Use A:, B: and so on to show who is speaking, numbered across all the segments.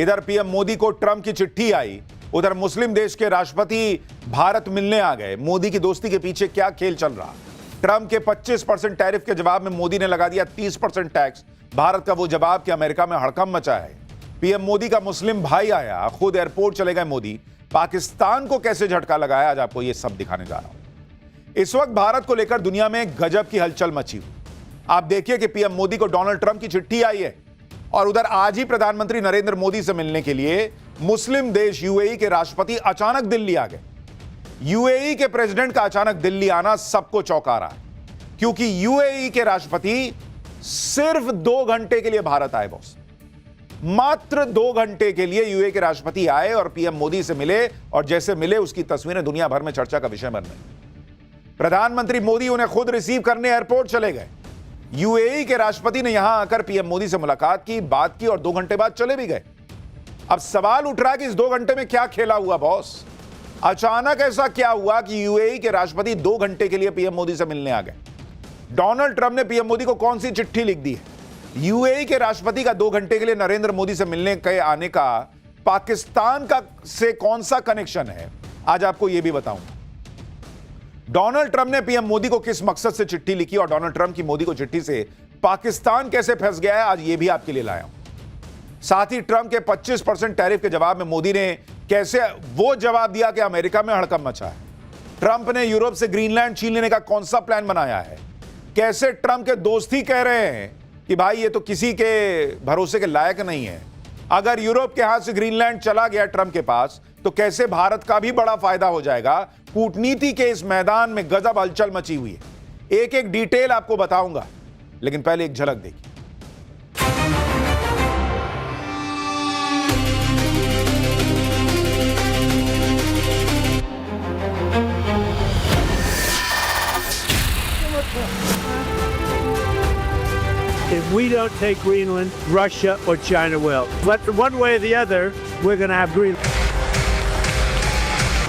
A: इधर पीएम मोदी को ट्रंप की चिट्ठी आई, उधर मुस्लिम देश के राष्ट्रपति भारत मिलने आ गए। मोदी की दोस्ती के पीछे क्या खेल चल रहा? ट्रंप के 25% टैरिफ के जवाब में मोदी ने लगा दिया 30% टैक्स। भारत का वो जवाब कि अमेरिका में हड़कंप मचा है। पीएम मोदी का मुस्लिम भाई आया, खुद एयरपोर्ट चले गए मोदी। पाकिस्तान को कैसे झटका लगाया, आज आपको ये सब दिखाने जा रहा हूं। इस वक्त भारत को लेकर दुनिया में गजब की हलचल मची हुई। आप देखिए कि पीएम मोदी को डोनाल्ड ट्रंप की चिट्ठी आई है और उधर आज ही प्रधानमंत्री नरेंद्र मोदी से मिलने के लिए मुस्लिम देश यूएई के राष्ट्रपति अचानक दिल्ली आ गए। यूएई के प्रेसिडेंट का अचानक दिल्ली आना सबको चौंका रहा है, क्योंकि यूएई के राष्ट्रपति सिर्फ 2 घंटे के लिए भारत आए। बॉस, मात्र 2 घंटे के लिए यूएई के राष्ट्रपति आए और पीएम मोदी से मिले, और जैसे मिले उसकी तस्वीरें दुनिया भर में चर्चा का विषय बन गई। प्रधानमंत्री मोदी उन्हें खुद रिसीव करने एयरपोर्ट चले गए। यूएई के राष्ट्रपति ने यहां आकर पीएम मोदी से मुलाकात की, बात की और 2 घंटे बाद चले भी गए। अब सवाल उठ रहा है कि इस 2 घंटे में क्या खेला हुआ बॉस? अचानक ऐसा क्या हुआ कि यूएई के राष्ट्रपति 2 घंटे के लिए पीएम मोदी से मिलने आ गए? डोनाल्ड ट्रंप ने पीएम मोदी को कौन सी चिट्ठी लिख दी है? यूएई के राष्ट्रपति का 2 घंटे के लिए नरेंद्र मोदी से मिलने के आने का पाकिस्तान का से कौन सा कनेक्शन है, आज आपको यह भी बताऊंगा। डोनाल्ड ट्रंप ने पीएम मोदी को किस मकसद से चिट्ठी लिखी और डोनाल्ड ट्रंप की मोदी को चिट्ठी से पाकिस्तान कैसे फंस गया है, आज यह भी आपके लिए लाया हूं। साथ ही ट्रंप के 25% टैरिफ के जवाब में मोदी ने कैसे वो जवाब दिया कि अमेरिका में हड़कंप मचा है। ट्रंप ने यूरोप से ग्रीनलैंड छीन लेने का कौन सा प्लान बनाया है। कैसे ट्रंप के दोस्त ही कह रहे हैं कि भाई ये तो किसी के भरोसे के लायक नहीं है। अगर यूरोप के हाथ से ग्रीनलैंड चला गया ट्रंप के पास, तो कैसे भारत का भी बड़ा फायदा हो जाएगा। कूटनीति के इस मैदान में गजब हलचल मची हुई है। एक एक डिटेल आपको बताऊंगा, लेकिन पहले एक झलक देखिए।
B: If we don't take Greenland, Russia or China will. But one way or the other, we're going to have Greenland.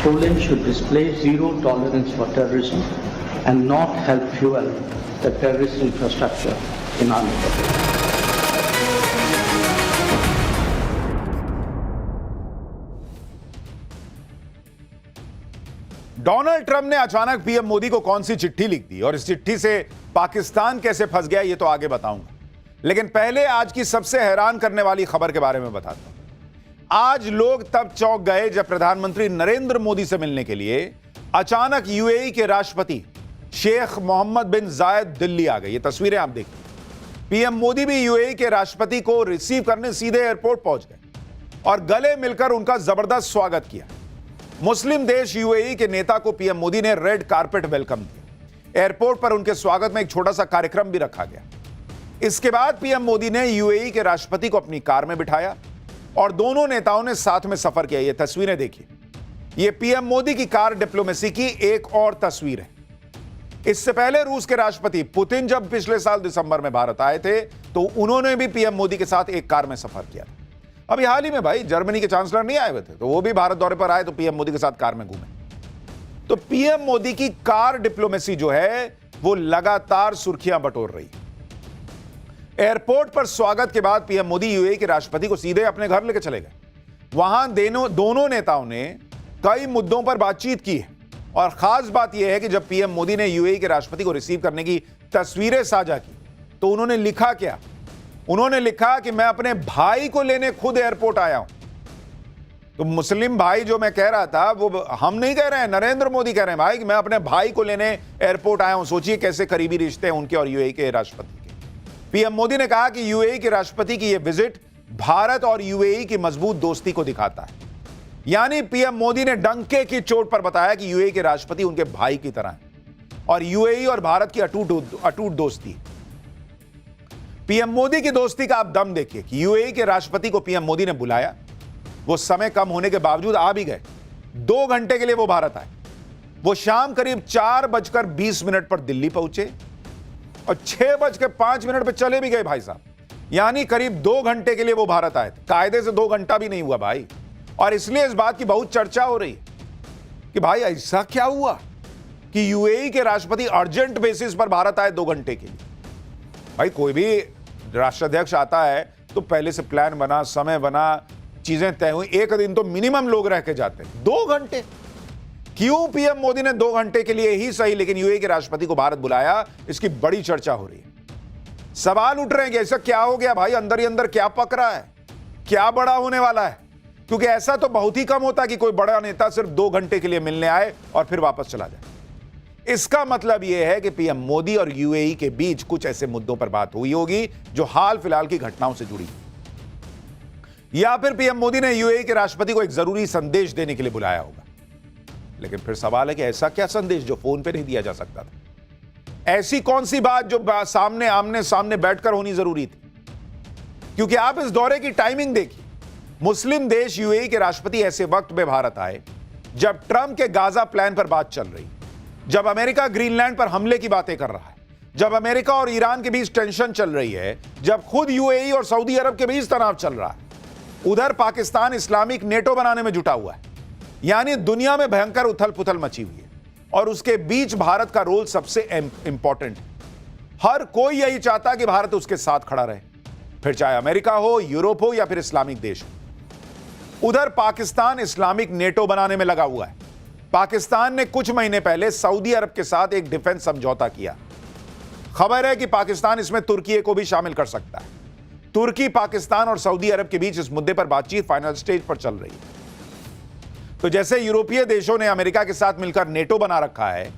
C: Poland should display zero tolerance for terrorism and not help fuel the terrorist infrastructure in Andhra Pradesh.
A: Donald Trump ने अचानक PM Modi को कौन सी चिट्ठी लिख दी और इस चिट्ठी से पाकिस्तान कैसे फंस गया, ये तो आगे बताऊंगा। लेकिन पहले आज की सबसे हैरान करने वाली खबर के बारे में बताता हूं। आज लोग तब चौंक गए जब प्रधानमंत्री नरेंद्र मोदी से मिलने के लिए अचानक यूएई के राष्ट्रपति शेख मोहम्मद बिन जायद दिल्ली आ गए। ये तस्वीरें आप देखिए। पीएम मोदी भी यूएई के राष्ट्रपति को रिसीव करने सीधे एयरपोर्ट पहुंच गए और गले मिलकर उनका जबरदस्त स्वागत किया। मुस्लिम देश यूएई के नेता को पीएम मोदी ने रेड कारपेट वेलकम दिया। एयरपोर्ट पर उनके स्वागत में एक छोटा सा कार्यक्रम भी रखा गया। इसके बाद पीएम मोदी ने यूएई के राष्ट्रपति को अपनी कार में बिठाया और दोनों नेताओं ने साथ में सफर किया। ये तस्वीरें देखिए। ये पीएम मोदी की कार डिप्लोमेसी की एक और तस्वीर है। इससे पहले रूस के राष्ट्रपति पुतिन जब पिछले साल दिसंबर में भारत आए थे, तो उन्होंने भी पीएम मोदी के साथ एक कार में सफर किया था। अभी हाल ही में भाई जर्मनी के चांसलर नहीं आए हुए थे, तो वो भी भारत दौरे पर आए, तो पीएम मोदी के साथ कार में घूमे। तो पीएम मोदी की कार डिप्लोमेसी जो है वो लगातार सुर्खियां बटोर रही। एयरपोर्ट पर स्वागत के बाद पीएम मोदी यूएई के राष्ट्रपति को सीधे अपने घर लेकर चले गए। वहां दोनों नेताओं ने कई मुद्दों पर बातचीत की है और खास बात यह है कि जब पीएम मोदी ने यूएई के राष्ट्रपति को रिसीव करने की तस्वीरें साझा की, तो उन्होंने लिखा क्या? उन्होंने लिखा कि मैं अपने भाई को लेने खुद एयरपोर्ट आया हूं। तो मुस्लिम भाई जो मैं कह रहा था, वो हम नहीं कह रहे हैं, नरेंद्र मोदी कह रहे हैं भाई कि मैं अपने भाई को लेने एयरपोर्ट आया हूं। सोचिए कैसे करीबी रिश्ते हैं उनके और यूएई के राष्ट्रपति के। पीएम मोदी ने कहा कि यूएई के राष्ट्रपति की यह विजिट भारत और यूएई की मजबूत दोस्ती को दिखाता है। यानी पीएम मोदी ने डंके की चोट पर बताया कि यूएई के राष्ट्रपति उनके भाई की तरह हैं और यूएई और भारत की अटूट दोस्ती। पीएम मोदी की दोस्ती का आप दम देखिए कि यूएई के राष्ट्रपति को पीएम मोदी ने बुलाया, वो समय कम होने के बावजूद आ भी गए। 2 घंटे के लिए वो भारत आए। वो शाम करीब 4:20 पर दिल्ली पहुंचे और 6:05 पर चले भी गए भाई साहब। यानी करीब 2 घंटे के लिए वो भारत आए थे। कायदे से 2 घंटा भी नहीं हुआ भाई। और इसलिए इस बात की बहुत चर्चा हो रही है कि भाई ऐसा क्या हुआ कि यूएई के राष्ट्रपति अर्जेंट बेसिस पर भारत आए 2 घंटे के लिए। भाई कोई भी राष्ट्राध्यक्ष आता है तो पहले से प्लान बना, समय बना, चीजें तय हुई, एक दिन तो मिनिमम लोग रह के जाते हैं। 2 घंटे क्यों पीएम मोदी ने 2 घंटे के लिए ही सही, लेकिन यूएई के राष्ट्रपति को भारत बुलाया, इसकी बड़ी चर्चा हो रही है। सवाल उठ रहे हैं कि ऐसा क्या हो गया भाई, अंदर ही अंदर क्या पक रहा है, क्या बड़ा होने वाला है? क्योंकि ऐसा तो बहुत ही कम होता कि कोई बड़ा नेता सिर्फ 2 घंटे के लिए मिलने आए और फिर वापस चला जाए। इसका मतलब यह है कि पीएम मोदी और यूएई के बीच कुछ ऐसे मुद्दों पर बात हुई होगी जो हाल फिलहाल की घटनाओं से जुड़ी, या फिर पीएम मोदी ने यूएई के राष्ट्रपति को एक जरूरी संदेश देने के लिए बुलाया होगा। लेकिन फिर सवाल है कि ऐसा क्या संदेश जो फोन पे नहीं दिया जा सकता था? ऐसी कौन सी बात जो सामने आमने सामने बैठकर होनी जरूरी थी? क्योंकि आप इस दौरे की टाइमिंग देखिए, मुस्लिम देश यूएई के राष्ट्रपति ऐसे वक्त में भारत आए जब ट्रंप के गाजा प्लान पर बात चल रही, जब अमेरिका ग्रीनलैंड पर हमले की बातें कर रहा है, जब अमेरिका और ईरान के बीच टेंशन चल रही है, जब खुद यूएई और सऊदी अरब के बीच तनाव चल रहा है। उधर पाकिस्तान इस्लामिक नेटो बनाने में जुटा हुआ है, यानी दुनिया में भयंकर उथल पुथल मची हुई है, और उसके बीच भारत का रोल सबसे इंपॉर्टेंट है। हर कोई यही चाहता कि भारत उसके साथ खड़ा रहे, फिर चाहे अमेरिका हो, यूरोप हो या फिर इस्लामिक देश हो। उधर पाकिस्तान इस्लामिक नेटो बनाने में लगा हुआ है। पाकिस्तान ने कुछ महीने पहले सऊदी अरब के साथ एक डिफेंस समझौता किया। खबर है कि पाकिस्तान इसमें तुर्की को भी शामिल कर सकता है। तुर्की, पाकिस्तान और सऊदी अरब के बीच इस मुद्दे पर बातचीत फाइनल स्टेज पर चल रही है। तो जैसे यूरोपीय देशों ने अमेरिका के साथ मिलकर नेटो बना रखा है,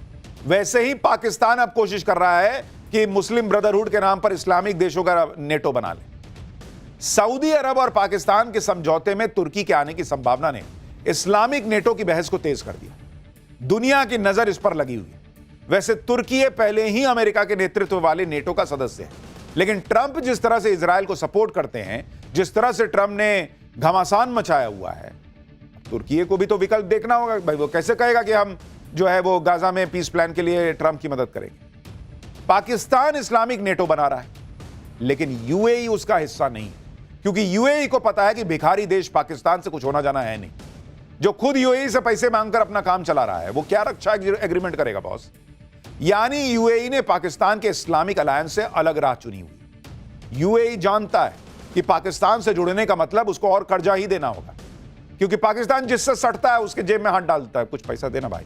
A: वैसे ही पाकिस्तान अब कोशिश कर रहा है कि मुस्लिम ब्रदरहुड के नाम पर इस्लामिक देशों का नेटो बना ले। सऊदी अरब और पाकिस्तान के समझौते में तुर्की के आने की संभावना ने इस्लामिक नेटो की बहस को तेज कर दिया। दुनिया की नजर इस पर लगी हुई है। वैसे तुर्की पहले ही अमेरिका के नेतृत्व वाले नेटो का सदस्य है, लेकिन ट्रंप जिस तरह से इजरायल को सपोर्ट करते हैं, जिस तरह से ट्रंप ने घमासान मचाया हुआ है, तुर्की को भी तो विकल्प देखना होगा भाई। वो कैसे कहेगा कि हम जो है वो गाजा में पीस प्लान के लिए ट्रंप की मदद करेंगे? पाकिस्तान इस्लामिक नेटो बना रहा है, लेकिन यूएई उसका हिस्सा नहीं, क्योंकि यूएई को पता है कि भिखारी देश पाकिस्तान से कुछ होना जाना है नहीं, जो खुद यूएई से पैसे मांगकर अपना काम चला रहा है। वो क्या रक्षा एग्रीमेंट करेगा बॉस? यानी यूएई ने पाकिस्तान के इस्लामिक अलायंस से अलग राह चुनी हुई। यूएई जानता है कि पाकिस्तान से जुड़ने का मतलब उसको और कर्जा ही देना होगा, क्योंकि पाकिस्तान जिससे सटता है उसके जेब में हाथ डालता है, कुछ पैसा देना भाई।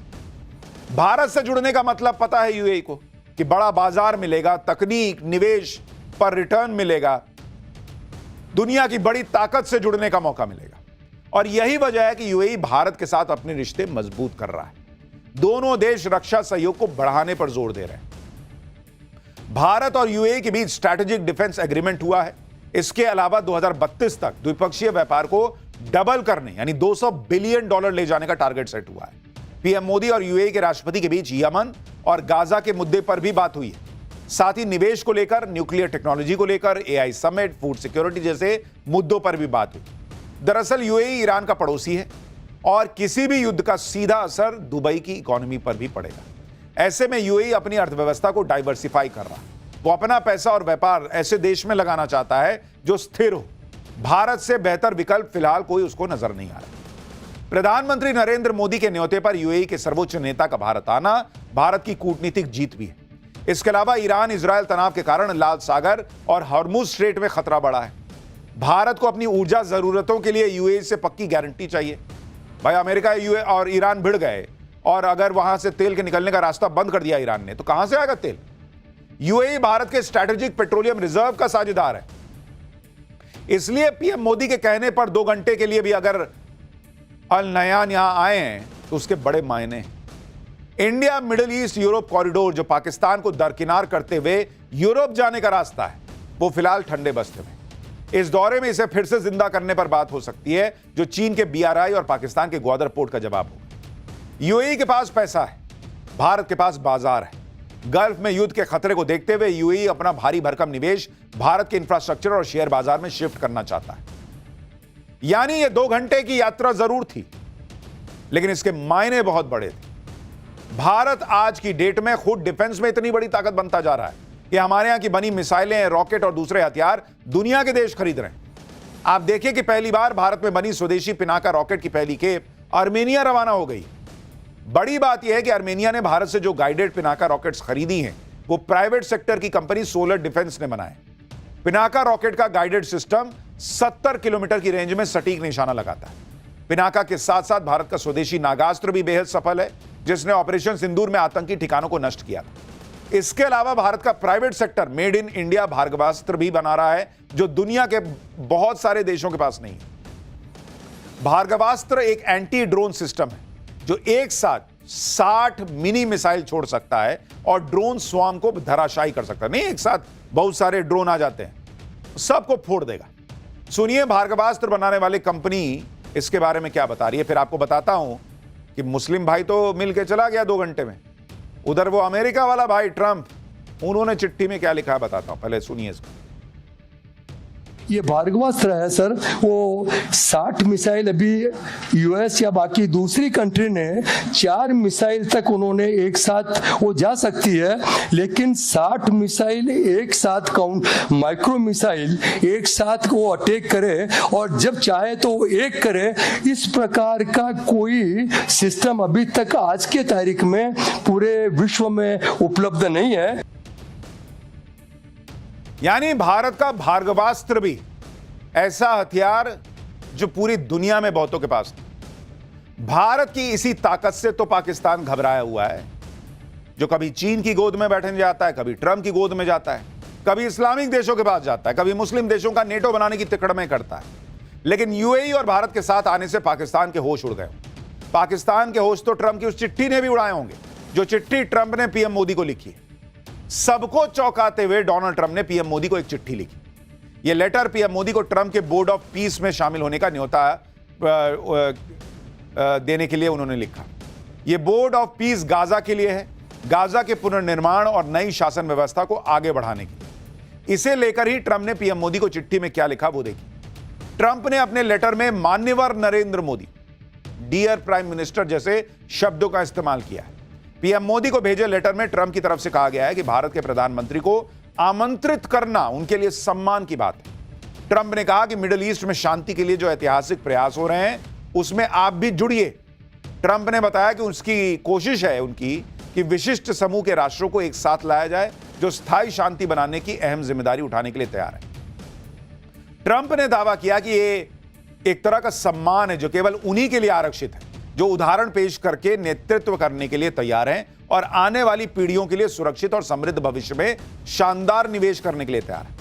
A: भारत से जुड़ने का मतलब पता है यूएई को कि बड़ा बाजार मिलेगा, तकनीक, निवेश पर रिटर्न मिलेगा, दुनिया की बड़ी ताकत से जुड़ने का मौका मिलेगा। और यही वजह है कि यूएई भारत के साथ अपने रिश्ते मजबूत कर रहा है। दोनों देश रक्षा सहयोग को बढ़ाने पर जोर दे रहे हैं। भारत और यूएई के बीच स्ट्रैटेजिक डिफेंस एग्रीमेंट हुआ है। इसके अलावा 2032 तक द्विपक्षीय व्यापार को डबल करने, यानी $200 बिलियन ले जाने का टारगेट सेट हुआ है। पीएम मोदी और यूएई के राष्ट्रपति के बीच यमन और गाजा के मुद्दे पर भी बात हुई है। साथ ही निवेश को लेकर, न्यूक्लियर टेक्नोलॉजी को लेकर, एआई समिट, फूड सिक्योरिटी जैसे मुद्दों पर भी बात हुई। दरअसल यूएई ईरान का पड़ोसी है और किसी भी युद्ध का सीधा असर दुबई की इकोनॉमी पर भी पड़ेगा। ऐसे में यूएई अपनी अर्थव्यवस्था को डाइवर्सिफाई कर रहा है। वो अपना पैसा और व्यापार ऐसे देश में लगाना चाहता है जो स्थिर हो। भारत से बेहतर विकल्प फिलहाल कोई उसको नजर नहीं आ रहा। प्रधानमंत्री नरेंद्र मोदी के न्योते पर यूएई के सर्वोच्च नेता का भारत आना भारत की कूटनीतिक जीत भी है। इसके अलावा ईरान इजरायल तनाव के कारण लाल सागर और हॉर्मुज स्ट्रेट में खतरा बढ़ा है। भारत को अपनी ऊर्जा जरूरतों के लिए यूएई से पक्की गारंटी चाहिए। भाई अमेरिका यूए और ईरान भिड़ गए और अगर वहां से तेल के निकलने का रास्ता बंद कर दिया ईरान ने, तो कहां से आएगा तेल? यूएई भारत के स्ट्रैटेजिक पेट्रोलियम रिजर्व का साझेदार है। इसलिए पीएम मोदी के कहने पर 2 घंटे के लिए भी अगर अल नयान यहां आए हैं तो उसके बड़े मायने हैं। India middle east Europe corridor, जो पाकिस्तान को दरकिनार करते हुए यूरोप जाने का रास्ता है, वो फिलहाल ठंडे बस्ते में। इस दौरे में इसे फिर से जिंदा करने पर बात हो सकती है, जो चीन के बीआरआई और पाकिस्तान के ग्वादर पोर्ट का जवाब होगा। यूएई के पास पैसा है, भारत के पास बाजार है। गल्फ में युद्ध के खतरे को देखते हुए यूएई अपना भारी भरकम निवेश भारत के इंफ्रास्ट्रक्चर और शेयर बाजार में शिफ्ट करना चाहता है। यानी ये 2 घंटे की यात्रा जरूर थी, लेकिन इसके मायने बहुत बड़े थे। भारत आज की डेट में खुद डिफेंस में इतनी बड़ी ताकत बनता जा रहा है कि हमारे यहां की बनी मिसाइलें, रॉकेट और दूसरे हथियार दुनिया के देश खरीद रहे हैं। आप देखिए कि पहली बार भारत में बनी स्वदेशी पिनाका रॉकेट की पहली खेप आर्मेनिया रवाना हो गई। बड़ी बात यह है कि आर्मेनिया ने भारत से जो गाइडेड पिनाका रॉकेट्स खरीदी हैं, वो प्राइवेट सेक्टर की कंपनी सोलर डिफेंस ने बनाए। पिनाका रॉकेट का गाइडेड सिस्टम 70 किलोमीटर की रेंज में सटीक निशाना लगाता है। पिनाका के साथ साथ भारत का स्वदेशी नागास्त्र भी बेहद सफल है, जिसने ऑपरेशन सिंदूर में आतंकी ठिकानों को नष्ट किया था। इसके अलावा भारत का private sector made in India Bhargavastra भी बना रहा है, जो दुनिया के बहुत सारे देशों के पास नहीं है। भार्गवास्त्र एक एंटी ड्रोन सिस्टम है जो एक साथ 60 मिनी मिसाइल छोड़ सकता है और ड्रोन स्वार्म को धराशायी कर सकता है। नहीं, एक साथ बहुत सारे ड्रोन आ जाते हैं, सबको फोड़ देगा। सुनिए भार्गवास्त्र बनाने वाली कंपनी इसके बारे में क्या बता रही है, फिर आपको बताता हूं कि मुस्लिम भाई तो मिलके चला गया 2 घंटे में। उधर वो अमेरिका वाला भाई ट्रंप, उन्होंने चिट्ठी में क्या लिखा है बताता हूं, पहले सुनिए इसको।
D: ये भार्गवास्त्र है सर, वो 60 मिसाइल अभी यूएस या बाकी दूसरी कंट्री ने 4 मिसाइल तक उन्होंने एक साथ वो जा सकती है, लेकिन 60 मिसाइल एक साथ काउंट माइक्रो मिसाइल एक साथ वो अटैक करे और जब चाहे तो वो एक करे, इस प्रकार का कोई सिस्टम अभी तक आज के तारीख में पूरे विश्व में उपलब्ध नहीं है।
A: यानी भारत का भार्गवास्त्र भी ऐसा हथियार जो पूरी दुनिया में बहुतों के पास नहीं। भारत की इसी ताकत से तो पाकिस्तान घबराया हुआ है, जो कभी चीन की गोद में बैठने जाता है, कभी ट्रंप की गोद में जाता है, कभी इस्लामिक देशों के पास जाता है, कभी मुस्लिम देशों का नेटो बनाने की तिकड़में करता है। लेकिन यूएई और भारत के साथ आने से पाकिस्तान के होश उड़ गए। पाकिस्तान के होश तो ट्रंप की उस चिट्ठी ने भी उड़ाए होंगे, जो चिट्ठी ट्रंप ने पीएम मोदी को लिखी है। सबको चौंकाते हुए डोनाल्ड ट्रंप ने पीएम मोदी को एक चिट्ठी लिखी। यह लेटर पीएम मोदी को ट्रंप के बोर्ड ऑफ पीस में शामिल होने का न्योता देने के लिए उन्होंने लिखा। यह बोर्ड ऑफ पीस गाजा के लिए है, गाजा के पुनर्निर्माण और नई शासन व्यवस्था को आगे बढ़ाने के लिए। इसे लेकर ही ट्रंप ने पीएम मोदी को चिट्ठी में क्या लिखा वो देखिए। ट्रंप ने अपने लेटर में मान्यवर Narendra Modi, dear prime minister जैसे शब्दों का इस्तेमाल किया है। पीएम मोदी को भेजे लेटर में ट्रंप की तरफ से कहा गया है कि भारत के प्रधानमंत्री को आमंत्रित करना उनके लिए सम्मान की बात है। ट्रंप ने कहा कि मिडिल ईस्ट में शांति के लिए जो ऐतिहासिक प्रयास हो रहे हैं उसमें आप भी जुड़िए। ट्रंप ने बताया कि उसकी कोशिश है उनकी कि विशिष्ट समूह के राष्ट्रों को एक साथ लाया जाए जो स्थायी शांति बनाने की अहम जिम्मेदारी उठाने के लिए तैयार है। ट्रंप ने दावा किया कि ये एक तरह का सम्मान है जो केवल उन्हीं के लिए आरक्षित है जो उदाहरण पेश करके नेतृत्व करने के लिए तैयार हैं और आने वाली पीढ़ियों के लिए सुरक्षित और समृद्ध भविष्य में शानदार निवेश करने के लिए तैयार हैं।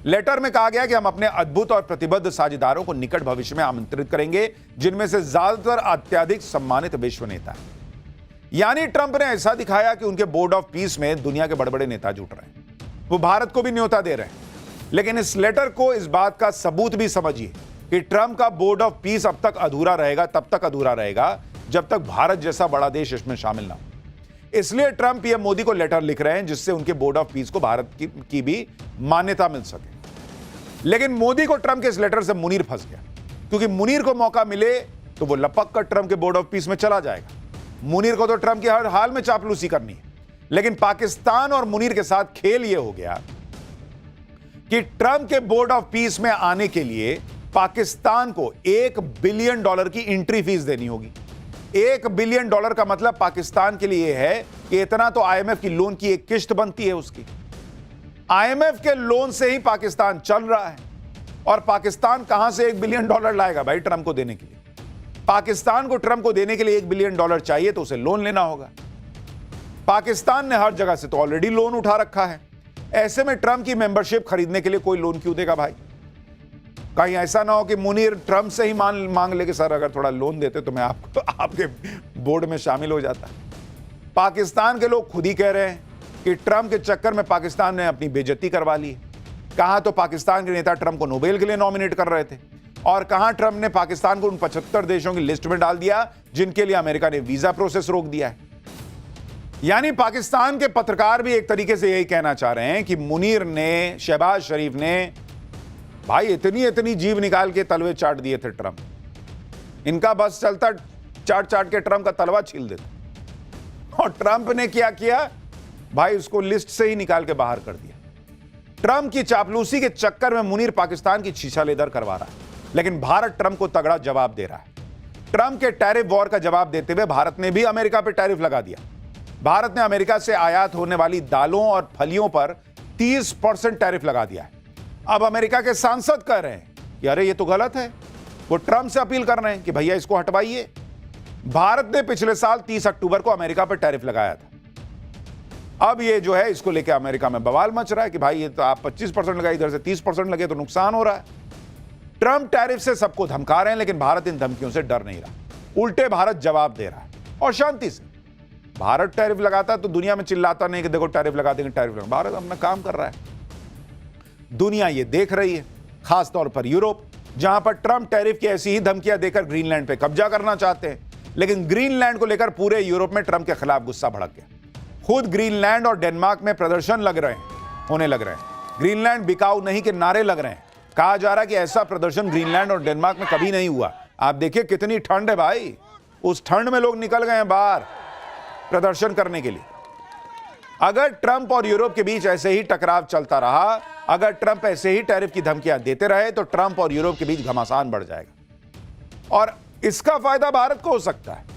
A: लेटर में कहा गया कि हम अपने अद्भुत और प्रतिबद्ध साझेदारों को निकट भविष्य में आमंत्रित करेंगे, जिनमें से ज्यादातर अत्यधिक सम्मानित विश्व नेता हैं। यानी ट्रंप ने ऐसा दिखाया कि उनके बोर्ड ऑफ पीस में दुनिया के बड़े बड़े नेता जुट रहे हैं, वो भारत को भी न्योता दे रहे हैं। लेकिन इस लेटर को इस बात का सबूत भी समझिए कि ट्रंप का बोर्ड ऑफ पीस अब तक अधूरा रहेगा, तब तक अधूरा रहेगा जब तक भारत जैसा बड़ा देश इसमें शामिल ना हो। इसलिए ट्रंप पीएम मोदी को लेटर लिख रहे हैं जिससे उनके बोर्ड ऑफ पीस को भारत की भी मान्यता मिल सके। लेकिन मोदी को ट्रंप के इस लेटर से मुनीर फंस गया, क्योंकि मुनीर को मौका मिले तो वो लपक कर ट्रंप के बोर्ड ऑफ पीस में चला जाएगा। मुनीर को तो ट्रंप की हर हाल में चापलूसी करनी है। लेकिन पाकिस्तान और मुनीर के साथ खेल यह हो गया कि ट्रंप के बोर्ड ऑफ पीस में आने के लिए पाकिस्तान को $1 बिलियन की एंट्री फीस देनी होगी। $1 बिलियन का मतलब पाकिस्तान के लिए है कि इतना तो आईएमएफ की लोन की एक किश्त बनती है उसकी। आईएमएफ के लोन से ही पाकिस्तान चल रहा है और पाकिस्तान कहां से $1 बिलियन लाएगा भाई ट्रंप को देने के लिए? पाकिस्तान को ट्रंप को देने के लिए $1 बिलियन चाहिए तो उसे लोन लेना होगा। पाकिस्तान ने हर जगह से तो ऑलरेडी लोन उठा रखा है। ऐसे में ट्रंप की मेंबरशिप खरीदने के लिए कोई लोन क्यों देगा भाई? कहीं ऐसा ना हो कि मुनीर ट्रंप से ही मांग ले कि सर अगर थोड़ा लोन देते तो मैं आपके बोर्ड में शामिल हो जाता। पाकिस्तान के लोग खुद ही कह रहे हैं कि ट्रंप के चक्कर में पाकिस्तान ने अपनी बेइज्जती करवा ली। कहां तो पाकिस्तान के नेता ट्रंप को नोबेल के लिए नॉमिनेट कर रहे थे और कहां ट्रंप ने पाकिस्तान को उन 75 देशों की लिस्ट में डाल दिया जिनके लिए अमेरिका ने वीजा प्रोसेस रोक दिया है। यानी पाकिस्तान के पत्रकार भी एक तरीके से यही कहना चाह रहे हैं कि मुनीर ने, शहबाज शरीफ ने भाई इतनी जीभ निकाल के तलवे चाट दिए थे ट्रंप। इनका बस चलता चाट के ट्रंप का तलवा छील देते। और ट्रंप ने क्या किया भाई, उसको लिस्ट से ही निकाल के बाहर कर दिया। ट्रंप की चापलूसी के चक्कर में मुनीर पाकिस्तान की शीशा लेदर करवा रहा है, लेकिन भारत ट्रंप को तगड़ा जवाब दे रहा है। ट्रंप के टैरिफ वॉर का जवाब देते हुए भारत ने भी अमेरिका पर टैरिफ लगा दिया। भारत ने अमेरिका से आयात होने वाली दालों और फलियों पर 30% टैरिफ लगा दिया है। अब अमेरिका के सांसद कह रहे हैं कि अरे ये तो गलत है। वो ट्रंप से अपील कर रहे हैं कि भैया इसको हटवाइए। भारत ने पिछले साल 30 अक्टूबर को अमेरिका पर टैरिफ लगाया था। अब ये जो है इसको लेकर अमेरिका में बवाल मच रहा है कि भाई ये तो आप 25% लगाए, इधर से 30% लगे तो नुकसान हो रहा है। ट्रंप टैरिफ से सबको धमका रहे हैं, लेकिन भारत इन धमकियों से डर नहीं रहा। उल्टे भारत जवाब दे रहा है और शांति से। भारत टैरिफ लगाता तो दुनिया में चिल्लाता नहीं कि देखो टैरिफ लगा देंगे, टैरिफ लगा। भारत अपना काम कर रहा है। दुनिया ये देख रही है, खासतौर पर यूरोप, जहां पर ट्रंप टैरिफ की ऐसी ही धमकियां देकर ग्रीनलैंड पे कब्जा करना चाहते हैं। लेकिन ग्रीनलैंड को लेकर पूरे यूरोप में ट्रंप के खिलाफ गुस्सा भड़क गया। खुद ग्रीनलैंड और डेनमार्क में प्रदर्शन होने लग रहे हैं। ग्रीनलैंड बिकाऊ नहीं के नारे लग रहे हैं। कहा जा रहा है कि ऐसा प्रदर्शन ग्रीनलैंड और डेनमार्क में कभी नहीं हुआ। आप देखिए कितनी ठंड है भाई, उस ठंड में लोग निकल गए हैं बाहर प्रदर्शन करने के लिए। अगर ट्रंप और यूरोप के बीच ऐसे ही टकराव चलता रहा, अगर ट्रंप ऐसे ही टैरिफ की धमकियां देते रहे, तो ट्रंप और यूरोप के बीच घमासान बढ़ जाएगा और इसका फायदा भारत को हो सकता है।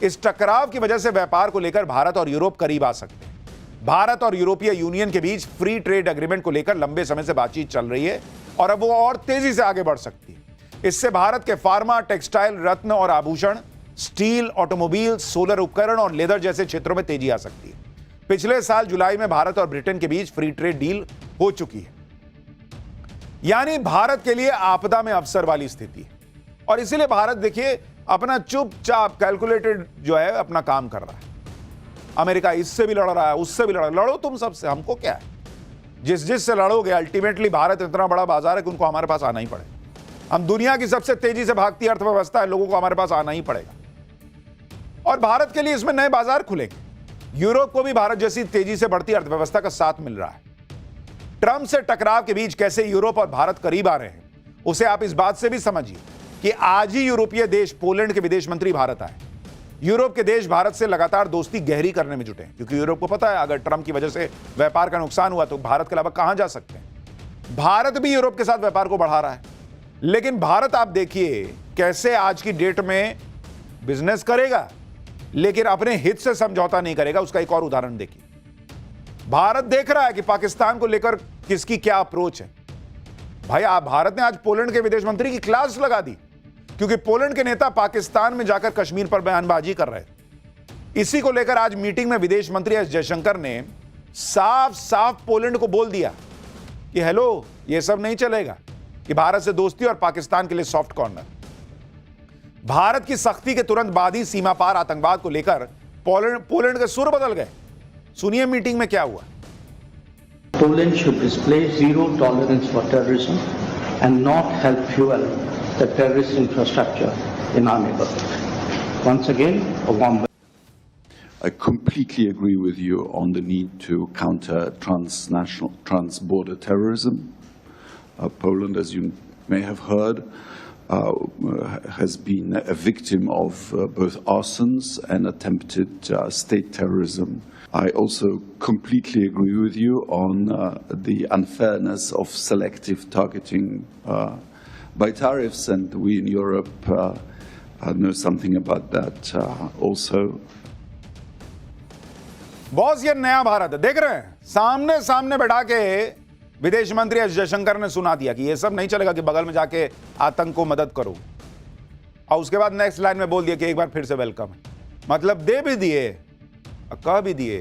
A: इस टकराव की वजह से व्यापार को लेकर भारत और यूरोप करीब आ सकते हैं। भारत और यूरोपीय यूनियन के बीच फ्री ट्रेड एग्रीमेंट को लेकर लंबे समय से बातचीत चल रही है और अब वो और तेजी से आगे बढ़ सकती है। इससे भारत के फार्मा, टेक्सटाइल, रत्न और आभूषण, स्टील, ऑटोमोबाइल, सोलर उपकरण और लेदर जैसे क्षेत्रों में तेजी आ सकती है। पिछले साल जुलाई में भारत और ब्रिटेन के बीच फ्री ट्रेड डील हो चुकी है। यानी भारत के लिए आपदा में अवसर वाली स्थिति है और इसीलिए भारत देखिए अपना चुपचाप कैलकुलेटेड जो है अपना काम कर रहा है। अमेरिका इससे भी लड़ रहा है, उससे भी लड़ो तुम सबसे, हमको क्या है। जिस से लड़ोगे अल्टीमेटली भारत इतना बड़ा बाजार है कि उनको हमारे पास आना ही पड़ेगा। हम दुनिया की सबसे तेजी से भागती अर्थव्यवस्था है, लोगों को हमारे पास आना ही पड़ेगा और भारत के लिए इसमें नए बाजार खुलेंगे। यूरोप को भी भारत जैसी तेजी से बढ़ती अर्थव्यवस्था का साथ मिल रहा है। ट्रंप से टकराव के बीच कैसे यूरोप और भारत करीब आ रहे हैं, उसे आप इस बात से भी समझिए कि आज ही यूरोपीय देश पोलैंड के विदेश मंत्री भारत आए। यूरोप के देश भारत से लगातार दोस्ती गहरी करने में जुटे हैं, क्योंकि यूरोप को पता है अगर ट्रंप की वजह से व्यापार का नुकसान हुआ तो भारत के अलावा कहां जा सकते हैं। भारत भी यूरोप के साथ व्यापार को बढ़ा रहा है, लेकिन भारत आप देखिए कैसे आज की डेट में बिजनेस करेगा, लेकिन अपने हित से समझौता नहीं करेगा। उसका एक और उदाहरण देखिए। भारत देख रहा है कि पाकिस्तान को लेकर किसकी क्या अप्रोच है। भाई आप भारत ने आज पोलैंड के विदेश मंत्री की क्लास लगा दी, क्योंकि पोलैंड के नेता पाकिस्तान में जाकर कश्मीर पर बयानबाजी कर रहे थे। इसी को लेकर आज मीटिंग में विदेश मंत्री एस जयशंकर ने साफ साफ पोलैंड को बोल दिया कि हेलो, ये सब नहीं चलेगा कि भारत से दोस्ती और पाकिस्तान के लिए सॉफ्ट कॉर्नर। भारत की सख्ती के तुरंत बाद ही सीमा पार आतंकवाद को लेकर पोलैंड के सुर बदल गए। सुनिए मीटिंग में क्या हुआ।
C: Poland should display zero tolerance for terrorism and not help fuel the terrorist infrastructure in our neighborhood. Once again, a warm welcome.
E: I completely agree with you on the need to counter trans-border terrorism. Poland, as you may have heard, has been a victim of both arsons and attempted state terrorism. I also completely agree with you on the unfairness of selective targeting by tariffs, and we in Europe know something about that also.
A: Boss ये नया भारत है, देख रहे हैं सामने सामने बैठा के विदेश मंत्री एस जयशंकर ने सुना दिया कि ये सब नहीं चलेगा कि बगल में जाके आतंक को मदद करो, और उसके बाद नेक्स्ट लाइन में बोल दिया कि एक बार फिर से वेलकम है। मतलब दे भी दिए, कह भी दिए,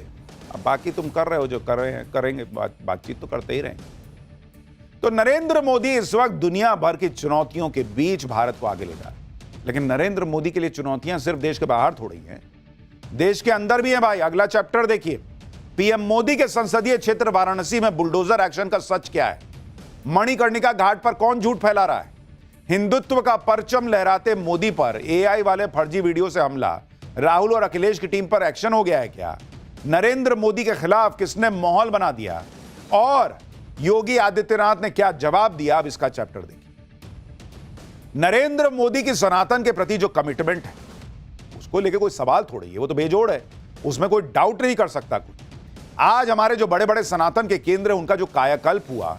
A: अब बाकी तुम कर रहे हो जो कर रहे हैं, करेंगे, बातचीत तो करते ही रहेंगे। तो नरेंद्र मोदी इस वक्त दुनिया भर की चुनौतियों के बीच भारत को आगे ले जा रहे हैं, लेकिन नरेंद्र मोदी के लिए चुनौतियां सिर्फ देश के बाहर थोड़ी हैं, देश के अंदर भी है भाई। अगला चैप्टर देखिए, पीएम मोदी के संसदीय क्षेत्र वाराणसी में बुलडोजर एक्शन का सच क्या है। मणिकर्णिका घाट पर कौन झूठ फैला रहा है। हिंदुत्व का परचम लहराते मोदी पर एआई वाले फर्जी वीडियो से हमला, राहुल और अखिलेश की टीम पर एक्शन हो गया है क्या। नरेंद्र मोदी के खिलाफ किसने माहौल बना दिया और योगी आदित्यनाथ ने क्या जवाब दिया, अब इसका चैप्टर देखिए। नरेंद्र मोदी की सनातन के प्रति जो कमिटमेंट है उसको लेके कोई सवाल थोड़ी है, वो तो बेजोड़ है, उसमें कोई डाउट नहीं कर सकता कोई। आज हमारे जो बड़े बड़े सनातन के केंद्र, उनका जो कायाकल्प हुआ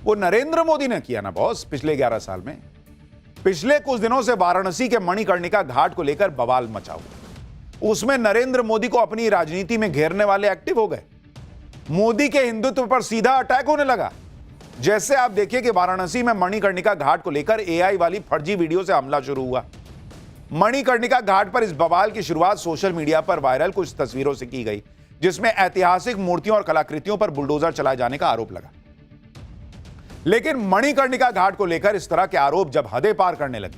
A: वो नरेंद्र मोदी ने किया ना बॉस, पिछले 11 साल में। पिछले कुछ दिनों से वाराणसी के मणिकर्णिका घाट को लेकर बवाल मचा हुआ, उसमें नरेंद्र मोदी को अपनी राजनीति में घेरने वाले एक्टिव हो गए। मोदी के हिंदुत्व पर सीधा अटैक होने लगा। जैसे आप देखिए कि वाराणसी में मणिकर्णिका घाट को लेकर एआई वाली फर्जी वीडियो से हमला शुरू हुआ। मणिकर्णिका घाट पर इस बवाल की शुरुआत सोशल मीडिया पर वायरल कुछ तस्वीरों से की गई, जिसमें ऐतिहासिक मूर्तियों और कलाकृतियों पर बुलडोजर चलाए जाने का आरोप लगा। लेकिन मणिकर्णिका घाट को लेकर इस तरह के आरोप जब हदें पार करने लगे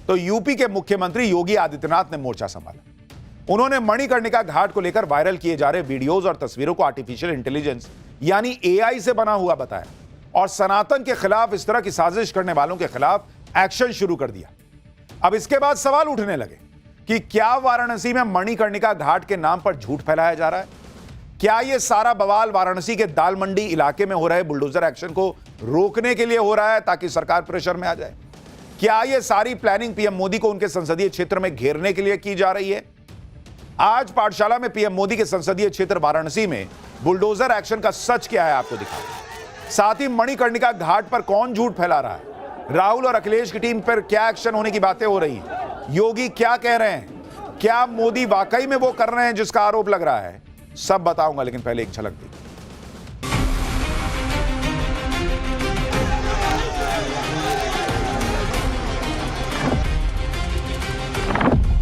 A: तो यूपी के मुख्यमंत्री योगी आदित्यनाथ ने मोर्चा संभाला। उन्होंने मणिकर्णिका घाट को लेकर वायरल किए जा रहे वीडियोज और तस्वीरों को आर्टिफिशियल इंटेलिजेंस यानी एआई से बना हुआ बताया और सनातन के खिलाफ इस तरह की साजिश करने वालों के खिलाफ एक्शन शुरू कर दिया। अब इसके बाद सवाल उठने लगे कि क्या वाराणसी में मणिकर्णिका घाट के नाम पर झूठ फैलाया जा रहा है? क्या यह सारा बवाल वाराणसी के दाल मंडी इलाके में हो रहे बुलडोजर एक्शन को रोकने के लिए हो रहा है ताकि सरकार प्रेशर में आ जाए? क्या यह सारी प्लानिंग पीएम मोदी को उनके संसदीय क्षेत्र में घेरने के लिए की जा रही है? आज पाठशाला में पीएम मोदी के संसदीय क्षेत्र वाराणसी में बुलडोजर एक्शन का सच क्या है आपको दिखाएं। साथ ही मणिकर्णिका घाट पर कौन झूठ फैला रहा है, राहुल और अखिलेश की टीम पर क्या एक्शन होने की बातें हो रही हैं, योगी क्या कह रहे हैं, क्या मोदी वाकई में वो कर रहे हैं जिसका आरोप लग रहा है, सब बताऊंगा। लेकिन पहले एक झलक देखिए।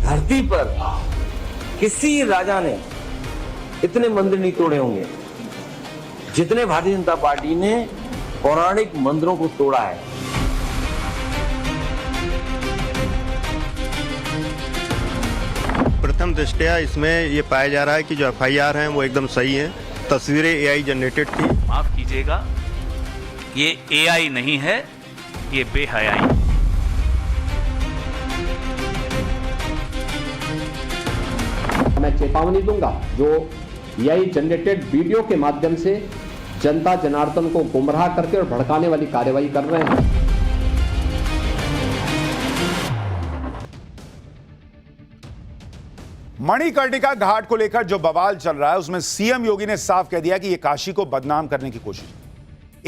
F: धरती पर किसी राजा ने इतने मंदिर नहीं तोड़े होंगे जितने भारतीय जनता पार्टी ने पौराणिक मंदिरों को तोड़ा है।
G: प्रथम दृष्टया इसमें ये पाया जा रहा है कि जो एफआईआर हैं वो एकदम सही है। तस्वीरें एआई जनरेटेड थी।
H: माफ कीजिएगा, ये एआई नहीं है, ये बेहयाई।
I: मैं चेतावनी दूंगा जो एआई जनरेटेड वीडियो के माध्यम से जनता जनार्दन को गुमराह करके और भड़काने वाली कार्रवाई कर रहे हैं।
A: मणिकर्णिका घाट को लेकर जो बवाल चल रहा है उसमें सीएम योगी ने साफ कह दिया कि यह काशी को बदनाम करने की कोशिश है।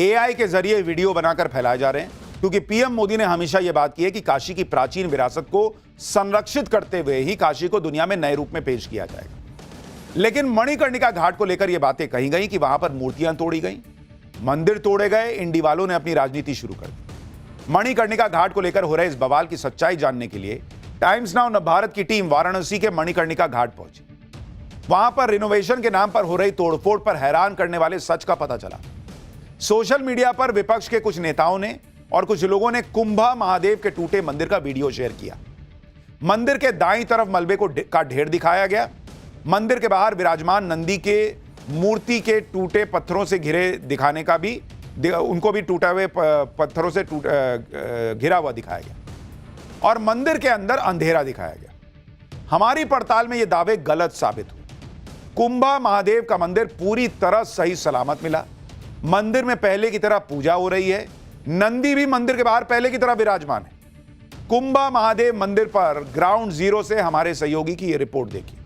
A: एआई के जरिए वीडियो बनाकर फैलाए जा रहे हैं क्योंकि पीएम मोदी ने हमेशा यह बात की है कि काशी की प्राचीन विरासत को संरक्षित करते हुए ही काशी को दुनिया में नए रूप में पेश किया जाएगा। लेकिन मणिकर्णिका घाट को लेकर यह बातें कही गई कि वहां पर मूर्तियां तोड़ी गई, मंदिर तोड़े गए, इंडी वालों ने अपनी राजनीति शुरू कर दी। मणिकर्णिका घाट को लेकर हो रहे इस बवाल की सच्चाई जानने के लिए टाइम्स नाउ नवभारत की टीम वाराणसी के मणिकर्णिका घाट पहुंची। वहां पर रिनोवेशन के नाम पर हो रही तोड़फोड़ पर हैरान करने वाले सच का पता चला। सोशल मीडिया पर विपक्ष के कुछ नेताओं ने और कुछ लोगों ने कुंभा महादेव के टूटे मंदिर का वीडियो शेयर किया। मंदिर के दाईं तरफ मलबे का ढेर दिखाया गया। मंदिर के बाहर विराजमान नंदी के मूर्ति के टूटे पत्थरों से घिरे दिखाने का भी उनको भी टूटे हुए पत्थरों से घिरा हुआ दिखाया गया और मंदिर के अंदर अंधेरा दिखाया गया। हमारी पड़ताल में ये दावे गलत साबित हुए। कुंभा महादेव का मंदिर पूरी तरह सही सलामत मिला। मंदिर में पहले की तरह पूजा हो रही है। नंदी भी मंदिर के बाहर पहले की तरह विराजमान है। कुंभा महादेव मंदिर पर ग्राउंड जीरो से हमारे सहयोगी की यह रिपोर्ट देखिए।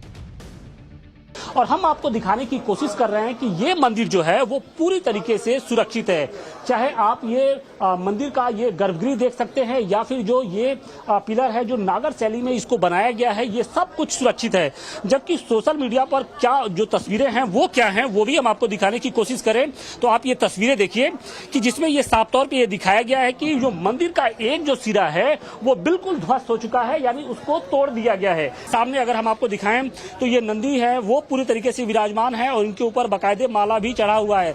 J: और हम आपको दिखाने की कोशिश कर रहे हैं कि ये मंदिर जो है वो पूरी तरीके से सुरक्षित है। चाहे आप ये मंदिर का ये गर्भगृह देख सकते हैं या फिर जो ये पिलर है जो नागर शैली में इसको बनाया गया है, ये सब कुछ सुरक्षित है। जबकि सोशल मीडिया पर क्या जो तस्वीरें हैं वो क्या हैं वो भी हम आपको दिखाने की कोशिश करें तो आप ये तस्वीरें देखिए कि जिसमें ये साफ तौर पर यह दिखाया गया है कि जो मंदिर का एक जो सिरा है वो बिल्कुल ध्वस्त हो चुका है, यानी उसको तोड़ दिया गया है। सामने अगर हम आपको दिखाएं तो ये नंदी है वो पूरी तरीके से विराजमान है और इनके ऊपर बाकायदे माला भी चढ़ा हुआ है।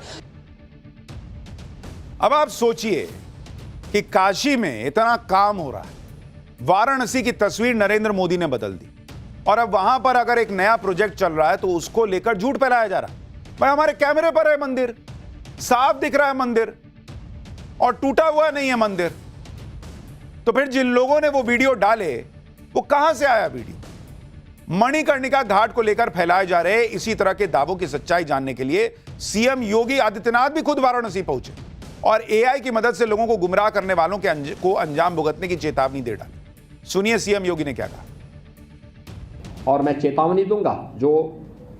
A: अब आप सोचिए कि काशी में इतना काम हो रहा है, वाराणसी की तस्वीर नरेंद्र मोदी ने बदल दी और अब वहां पर अगर एक नया प्रोजेक्ट चल रहा है तो उसको लेकर झूठ फैलाया जा रहा है। भाई हमारे कैमरे पर है मंदिर, साफ दिख रहा है मंदिर और टूटा हुआ नहीं है मंदिर। तो फिर जिन लोगों ने वो वीडियो डाले वो कहां से आया वीडियो? मणिकर्णिका घाट को लेकर फैलाए जा रहे इसी तरह के दावों की सच्चाई जानने के लिए सीएम योगी आदित्यनाथ भी खुद वाराणसी पहुंचे और एआई की मदद से लोगों को गुमराह करने वालों को अंजाम भुगतने की चेतावनी दे डाली। सुनिए सीएम योगी ने क्या कहा।
I: और मैं चेतावनी दूंगा जो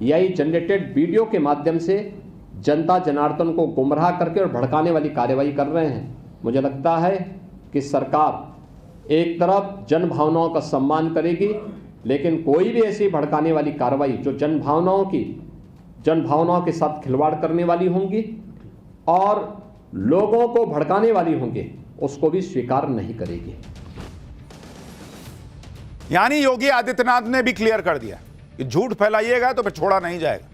I: एआई जनरेटेड वीडियो के माध्यम से जनता जनार्दन को गुमराह करके और भड़काने वाली कार्रवाई कर रहे हैं। मुझे लगता है कि सरकार एक तरफ जन भावनाओं का सम्मान करेगी, लेकिन कोई भी ऐसी भड़काने वाली कार्रवाई जो जन भावनाओं के साथ खिलवाड़ करने वाली होंगी और लोगों को भड़काने वाली होंगे उसको भी स्वीकार नहीं करेगी।
A: यानी योगी आदित्यनाथ ने भी क्लियर कर दिया कि झूठ फैलाइएगा तो फिर छोड़ा नहीं जाएगा।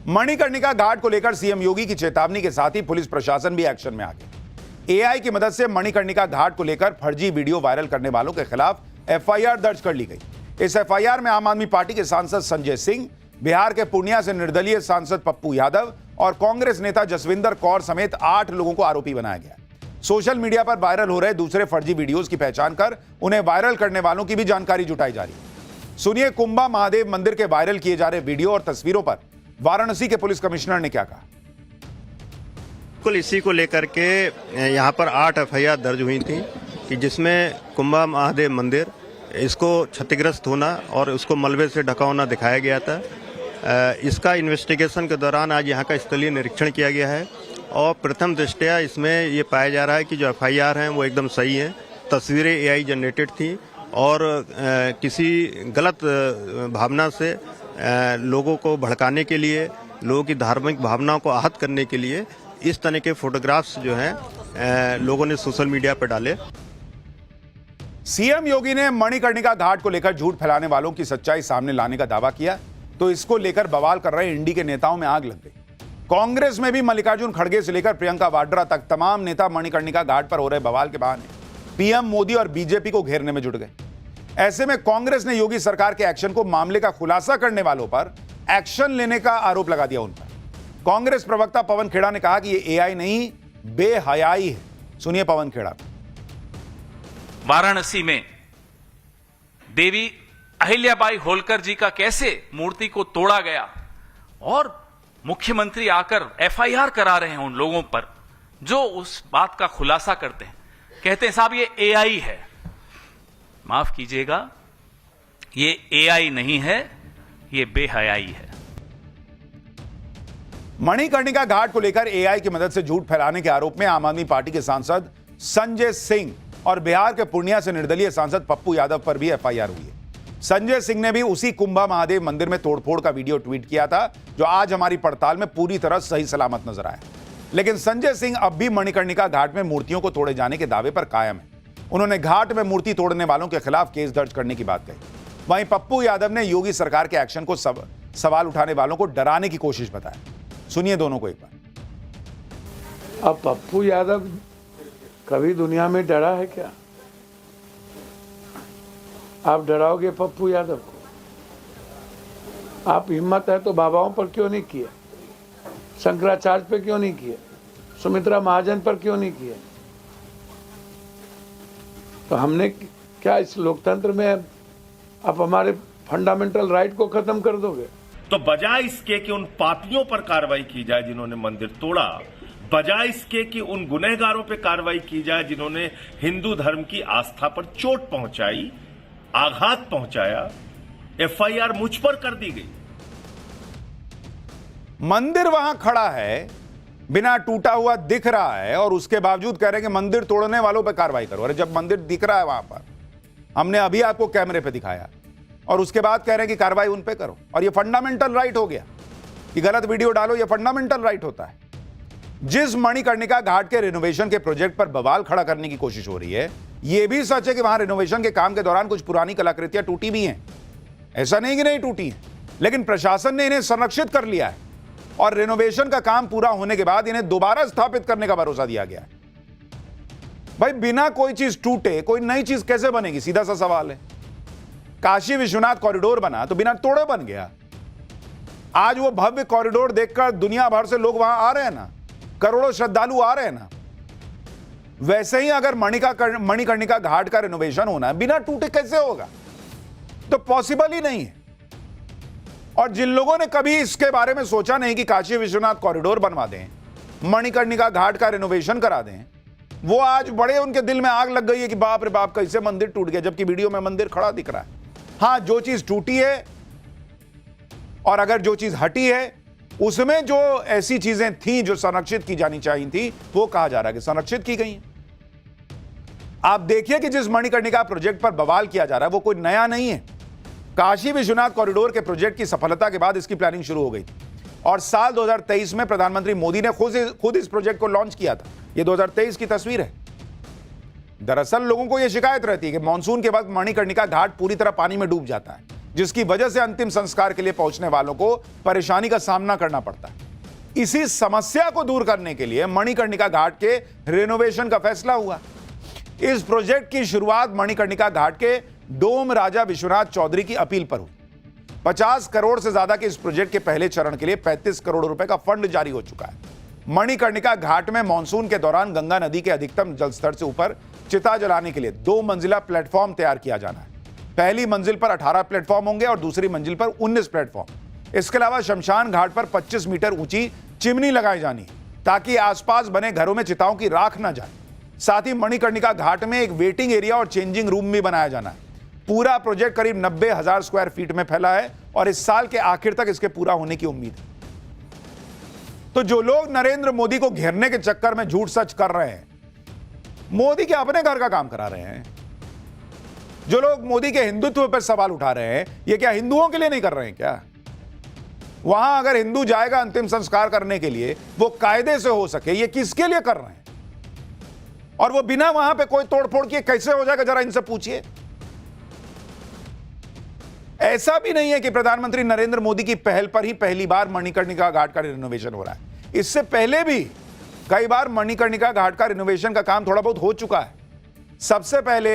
A: मणिकर्णिका घाट को लेकर सीएम योगी की चेतावनी के साथ ही पुलिस प्रशासन भी एक्शन में आ गया। एआई की मदद से मणिकर्णिका घाट को लेकर फर्जी वीडियो वायरल करने वालों के खिलाफ एफआईआर दर्ज कर ली गई। इस एफआईआर में आम आदमी पार्टी के सांसद संजय सिंह, बिहार के पूर्णिया से निर्दलीय सांसद पप्पू यादव और कांग्रेस नेता जसविंदर कौर समेत 8 लोगों को आरोपी बनाया गया। सोशल मीडिया पर वायरल हो रहे दूसरे फर्जी वीडियोस की पहचान कर उन्हें वायरल करने वालों की भी जानकारी जुटाई जा रही है। सुनिए कुंभा महादेव मंदिर के वायरल किए जा रहे वीडियो और तस्वीरों पर वाराणसी के पुलिस कमिश्नर ने क्या कहा।
G: कुल इसी को लेकर के यहाँ पर 8 एफआईआर दर्ज हुई थी कि जिसमें कुंभा महादेव मंदिर इसको क्षतिग्रस्त होना और उसको मलबे से ढका होना दिखाया गया था। इसका इन्वेस्टिगेशन के दौरान आज यहाँ का स्थलीय निरीक्षण किया गया है और प्रथम दृष्टया इसमें ये पाया जा रहा है कि जो एफआईआर हैं वो एकदम सही है। तस्वीरें एआई जनरेटेड थी और किसी गलत भावना से लोगों को भड़काने के लिए, लोगों की धार्मिक भावनाओं को आहत करने के लिए इस तरह के फोटोग्राफ्स जो हैं लोगों ने सोशल मीडिया पर डाले।
A: सीएम योगी ने मणिकर्णिका घाट को लेकर झूठ फैलाने वालों की सच्चाई सामने लाने का दावा किया तो इसको लेकर बवाल कर रहे इंडी के नेताओं में आग लग गई। कांग्रेस में भी मल्लिकार्जुन खड़गे से लेकर प्रियंका वाड्रा तक तमाम नेता मणिकर्णिका घाट पर हो रहे बवाल के बहाने पीएम मोदी और बीजेपी को घेरने में जुट गए। ऐसे में कांग्रेस ने योगी सरकार के एक्शन को मामले का खुलासा करने वालों पर एक्शन लेने का आरोप लगा दिया उन पर। कांग्रेस प्रवक्ता पवन खेड़ा ने कहा कि ये एआई नहीं बेहयाई है। सुनिए पवन खेड़ा।
H: वाराणसी में देवी अहिल्याबाई होलकर जी का कैसे मूर्ति को तोड़ा गया और मुख्यमंत्री आकर एफआईआर करा रहे हैं उन लोगों पर जो उस बात का खुलासा करते हैं, कहते हैं साहब ये एआई है। माफ कीजिएगा, ये एआई नहीं है, ये बेहयाई है।
A: मणिकर्णिका घाट को लेकर एआई की मदद से झूठ फैलाने के आरोप में आम आदमी पार्टी के सांसद संजय सिंह और बिहार के पूर्णिया से निर्दलीय सांसद पप्पू यादव पर भी एफआईआर हुई है। संजय सिंह ने भी उसी कुंभा महादेव मंदिर में तोड़फोड़ का वीडियो ट्वीट किया था जो आज हमारी पड़ताल में पूरी तरह सही सलामत नजर आया। लेकिन संजय सिंह अब भी मणिकर्णिका घाट में मूर्तियों को तोड़े जाने के दावे पर कायम है। उन्होंने घाट में मूर्ति तोड़ने वालों के खिलाफ केस दर्ज करने की बात कही। वहीं पप्पू यादव ने योगी सरकार के एक्शन को सवाल उठाने वालों को डराने की कोशिश बताया। सुनिए दोनों को एक बार।
K: अब पप्पू यादव कभी दुनिया में डरा है क्या? आप डराओगे पप्पू यादव को? आप हिम्मत है तो बाबाओं पर क्यों नहीं किए? शंकराचार्य पर क्यों नहीं किए? सुमित्रा महाजन पर क्यों नहीं किए? तो हमने क्या इस लोकतंत्र में आप हमारे फंडामेंटल राइट को खत्म कर दोगे?
L: तो बजाय इसके कि उन पापियों पर कार्रवाई की जाए जिन्होंने मंदिर तोड़ा, बजाय इसके कि उन गुनहगारों पर कार्रवाई की जाए जिन्होंने हिंदू धर्म की आस्था पर चोट पहुंचाई, आघात पहुंचाया, एफआईआर मुझ पर कर दी गई।
A: मंदिर वहां खड़ा है, बिना टूटा हुआ दिख रहा है और उसके बावजूद कह रहे हैं कि मंदिर तोड़ने वालों पर कार्रवाई करो। अरे जब मंदिर दिख रहा है वहां पर, हमने अभी आपको कैमरे पे दिखाया और उसके बाद कह रहे हैं कि कार्रवाई उन पे करो। और ये फंडामेंटल राइट हो गया कि गलत वीडियो डालो, ये फंडामेंटल राइट होता है। जिस मणिकर्णिका घाट के रिनोवेशन के प्रोजेक्ट पर बवाल खड़ा करने की कोशिश हो रही है, यह भी सच है कि वहां रिनोवेशन के काम के दौरान कुछ पुरानी कलाकृतियां टूटी भी हैं। ऐसा नहीं कि नहीं टूटी हैं, लेकिन प्रशासन ने इन्हें संरक्षित कर लिया है और रिनोवेशन का काम पूरा होने के बाद इन्हें दोबारा स्थापित करने का भरोसा दिया गया है। भाई बिना कोई चीज टूटे कोई नई चीज कैसे बनेगी? सीधा सा सवाल है। काशी विश्वनाथ कॉरिडोर बना तो बिना तोड़े बन गया। आज वो भव्य कॉरिडोर देखकर दुनिया भर से लोग वहां आ रहे हैं ना, करोड़ों श्रद्धालु आ रहे हैं ना। वैसे ही अगर मणिकर्णिका घाट का रिनोवेशन होना है, बिना टूटे कैसे होगा? तो पॉसिबल ही नहीं है। और जिन लोगों ने कभी इसके बारे में सोचा नहीं कि काशी विश्वनाथ कॉरिडोर बनवा दें, मणिकर्णिका घाट का रिनोवेशन करा दें, वो आज बड़े उनके दिल में आग लग गई है कि बाप रे बाप कैसे मंदिर टूट गया, जबकि वीडियो में मंदिर खड़ा दिख रहा है। हां, जो चीज टूटी है और अगर जो चीज हटी है उसमें जो ऐसी चीजें थी जो संरक्षित की जानी चाहिए थी, वो कहा जा रहा है कि संरक्षित की गई हैं। आप देखिए कि जिस मणिकर्णिका प्रोजेक्ट पर बवाल किया जा रहा है वो कोई नया नहीं है। काशी विश्वनाथ कॉरिडोर के प्रोजेक्ट की सफलता के बाद इसकी प्लानिंग शुरू हो गई। और साल 2023 में प्रधानमंत्री मोदी ने खुद इस प्रोजेक्ट को लॉन्च किया था। यह 2023 की तस्वीर है। दरअसल लोगों को यह शिकायत रहती है कि मानसून के वक्त मणिकर्णिका घाट पूरी तरह पानी में डूब जाता है, जिसकी वजह से अंतिम संस्कार के लिए पहुंचने वालों को परेशानी का सामना करना पड़ता है। इसी समस्या को दूर करने के लिए मणिकर्णिका घाट के रिनोवेशन का फैसला हुआ। इस प्रोजेक्ट की शुरुआत मणिकर्णिका घाट के डोम राजा विश्वनाथ चौधरी की अपील पर हुई। 50 करोड़ से ज्यादा के इस प्रोजेक्ट के पहले चरण के लिए 35 करोड़ रुपए का फंड जारी हो चुका है। मणिकर्णिका घाट में मानसून के दौरान गंगा नदी के अधिकतम जलस्तर से ऊपर चिता जलाने के लिए 2 मंजिला प्लेटफॉर्म तैयार किया जाना है। पहली मंजिल पर 18 प्लेटफॉर्म होंगे और दूसरी मंजिल पर 19 प्लेटफॉर्म। इसके अलावा शमशान घाट पर 25 मीटर ऊंची चिमनी लगाई जानी ताकि आसपास बने घरों में चिताओं की राख न जाए। साथ ही मणिकर्णिका घाट में एक वेटिंग एरिया और चेंजिंग रूम भी बनाया जाना है। पूरा प्रोजेक्ट करीब 90,000 स्क्वायर फीट में फैला है और इस साल के आखिर तक इसके पूरा होने की उम्मीद है। तो जो लोग नरेंद्र मोदी को घेरने के चक्कर में झूठ सच कर रहे हैं, मोदी के अपने घर का काम करा रहे हैं। जो लोग मोदी के हिंदुत्व पर सवाल उठा रहे हैं, ये क्या हिंदुओं के लिए नहीं कर रहे हैं क्या? वहां अगर हिंदू जाएगा अंतिम संस्कार करने के लिए, वो कायदे से हो सके, ये किसके लिए कर रहे हैं? और वो बिना वहां पे कोई तोड़फोड़ किए कैसे हो जाएगा, जरा इनसे पूछिए। ऐसा भी नहीं है कि प्रधानमंत्री नरेंद्र मोदी की पहल पर ही पहली बार मणिकर्णिका घाट का रिनोवेशन हो रहा है। इससे पहले भी कई बार मणिकर्णिका घाट का रिनोवेशन का काम थोड़ा बहुत हो चुका है। सबसे पहले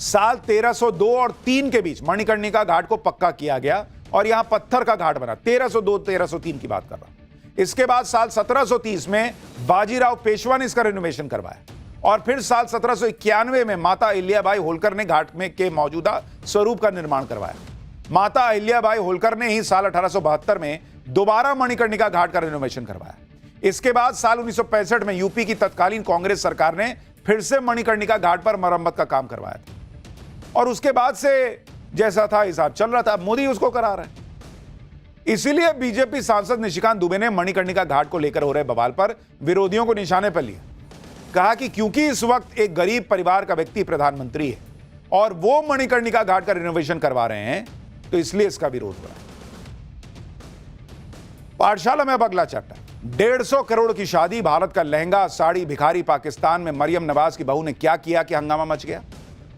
A: साल 1302 और 3 के बीच मणिकर्णिका घाट को पक्का किया गया और यहां पत्थर का घाट बना। 1302-1303 की बात कर रहा हूं। इसके बाद साल 1730 में बाजीराव पेशवा ने इसका रिनोवेशन करवाया और फिर साल 1791 में माता अहिल्याबाई होलकर ने घाट में के मौजूदा स्वरूप का निर्माण करवाया। माता अहिल्याबाई होलकर ने ही साल 1872 में दोबारा मणिकर्णिका घाट का रिनोवेशन करवाया। इसके बाद साल 1965 में यूपी की तत्कालीन कांग्रेस सरकार ने फिर से मणिकर्णिका घाट पर मरम्मत का काम करवाया था और उसके बाद से जैसा था हिसाब चल रहा था। मोदी उसको करा रहे हैं। इसीलिए बीजेपी सांसद निशिकांत दुबे ने मणिकर्णिका घाट को लेकर हो रहे बवाल पर विरोधियों को निशाने पर लिया। कहा कि क्योंकि इस वक्त एक गरीब परिवार का व्यक्ति प्रधानमंत्री है और वो मणिकर्णिका घाट का रिनोवेशन करवा रहे हैं, तो इसलिए इसका विरोध हो रहा है। पाठशाला में अब अगला चैप्टर। 150 करोड़ की शादी, भारत का लहंगा, साड़ी, भिखारी। पाकिस्तान में मरियम नवाज की बहू ने क्या किया कि हंगामा मच गया।